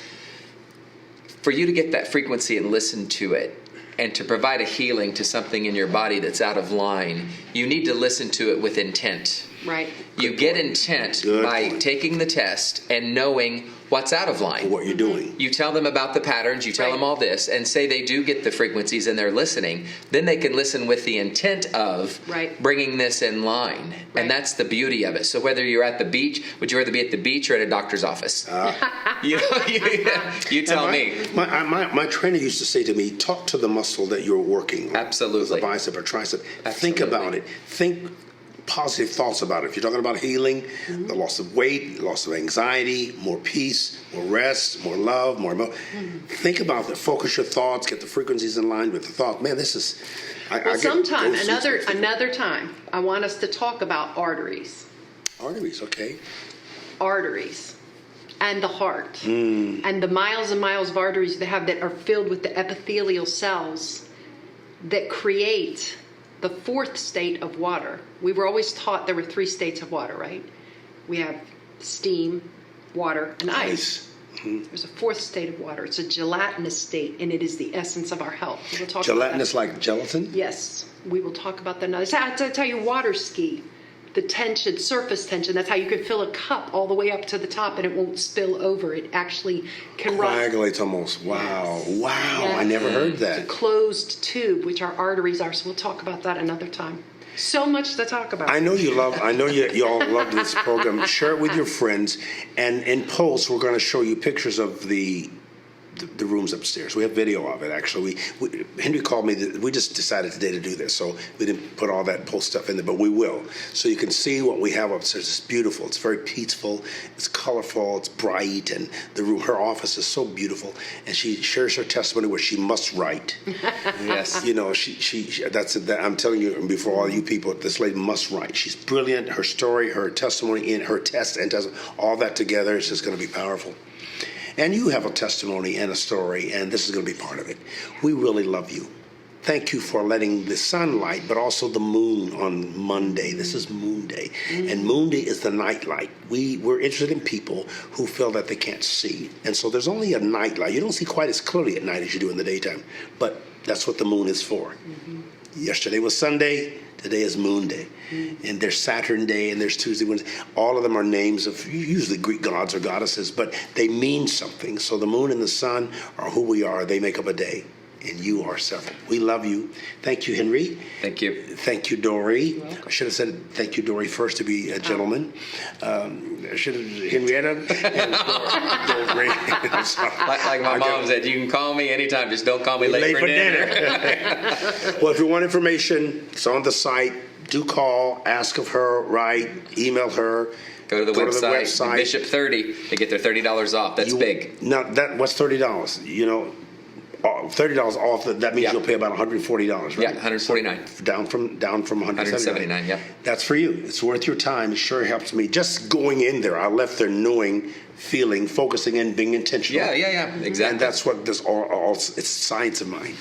Speaker 3: for you to get that frequency and listen to it, and to provide a healing to something in your body that's out of line, you need to listen to it with intent.
Speaker 2: Right.
Speaker 3: You get intent
Speaker 1: Good
Speaker 3: by
Speaker 1: point.
Speaker 3: taking the test and knowing what's out of line.
Speaker 1: What you're doing.
Speaker 3: You tell them about the patterns, you tell
Speaker 2: Right.
Speaker 3: them all this, and say they do get the frequencies and they're listening. Then they can listen with the intent of
Speaker 2: Right.
Speaker 3: bringing this in line.
Speaker 2: Right.
Speaker 3: And that's the beauty of it. So whether you're at the beach, would you rather be at the beach or at a doctor's office? You tell
Speaker 1: And
Speaker 3: me.
Speaker 1: My trainer used to say to me, talk to the muscle that you're working on.
Speaker 3: Absolutely.
Speaker 1: The bicep or tricep. Think
Speaker 3: Absolutely.
Speaker 1: about it. Think positive thoughts about it. If you're talking about healing, the loss of weight, loss of anxiety, more peace, more rest, more love, think about that. Focus your thoughts, get the frequencies in line with the thought. Man, this is...
Speaker 2: Well, sometime, another time, I want us to talk about arteries.
Speaker 1: Arteries, okay.
Speaker 2: Arteries. And the heart. And the miles and miles of arteries they have that are filled with the epithelial cells that create the 4th state of water. We were always taught there were 3 states of water, right? We have steam, water, and ice. There's a 4th state of water. It's a gelatinous state, and it is the essence of our health. We'll talk
Speaker 1: Gelatinous
Speaker 2: about that.
Speaker 1: like gelatin?
Speaker 2: Yes, we will talk about that another. I have to tell you, water ski, the tension, surface tension. That's how you can fill a cup all the way up to the top, and it won't spill over. It actually can run.
Speaker 1: Coagulates almost. Wow.
Speaker 2: Yes.
Speaker 1: Wow.
Speaker 2: Yes.
Speaker 1: I never heard
Speaker 2: It's a
Speaker 1: that.
Speaker 2: closed tube, which our arteries are. So we'll talk about that another time. So much to talk about.
Speaker 1: I know you all love this program. Share it with your friends. And in post, we're going to show you pictures of the rooms upstairs. We have video of it, actually. Henry called me. We just decided today to do this, so we didn't put all that post stuff in there, but we will. So you can see what we have upstairs. It's beautiful. It's very peaceful. It's colorful. It's bright. And the room, her office is so beautiful. And she shares her testimony where she must write.
Speaker 3: Yes.
Speaker 1: I'm telling you, before all you people, this lady must write. She's brilliant. Her story, her testimony, in her test and testimony, all that together is just going to be powerful. And you have a testimony and a story, and this is going to be part of it. We really love you. Thank you for letting the sunlight, but also the moon on Monday. This is Moon Day, and Moon Day is the night light. We're interested in people who feel that they can't see, and so there's only a night light. You don't see quite as clearly at night as you do in the daytime, but That's what the moon is for. Yesterday was Sunday. Today is Moon Day. And there's Saturn Day and there's Tuesday, Wednesday. All of them are names of usually Greek gods or goddesses, but they mean something. So the moon and the sun are who we are. They make up a day. And you are several. We love you. Thank you, Henry.
Speaker 3: Thank you.
Speaker 1: Thank you, Dori. I should have said thank you, Dori, first to be a gentleman. I should have Henrietta and Dori. I'm sorry.
Speaker 3: Like my mom said, you can call me anytime. Just don't call me late for dinner.
Speaker 1: Well, if you want information, it's on the site. Do call, ask of her, write, email her.
Speaker 3: Go to the website. Bishop 30. They get their $30 off. That's big.
Speaker 1: Now, what's $30? You know, $30 off. That means you'll pay about $140, right?
Speaker 3: Yeah, $149.
Speaker 1: Down from $179.
Speaker 3: Yeah.
Speaker 1: That's for you. It's worth your time. It sure helps me. Just going in there, I left there knowing, feeling, focusing in, being intentional.
Speaker 3: Yeah, exactly.
Speaker 1: And that's what this all it's science of mind.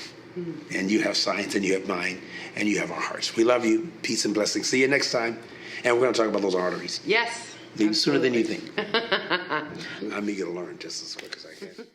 Speaker 1: And you have science, and you have mind, and you have our hearts. We love you. Peace and blessings. See you next time. And we're going to talk about those arteries.
Speaker 2: Yes.
Speaker 1: Maybe sooner than you think. I'm eager to learn just as quick as I can.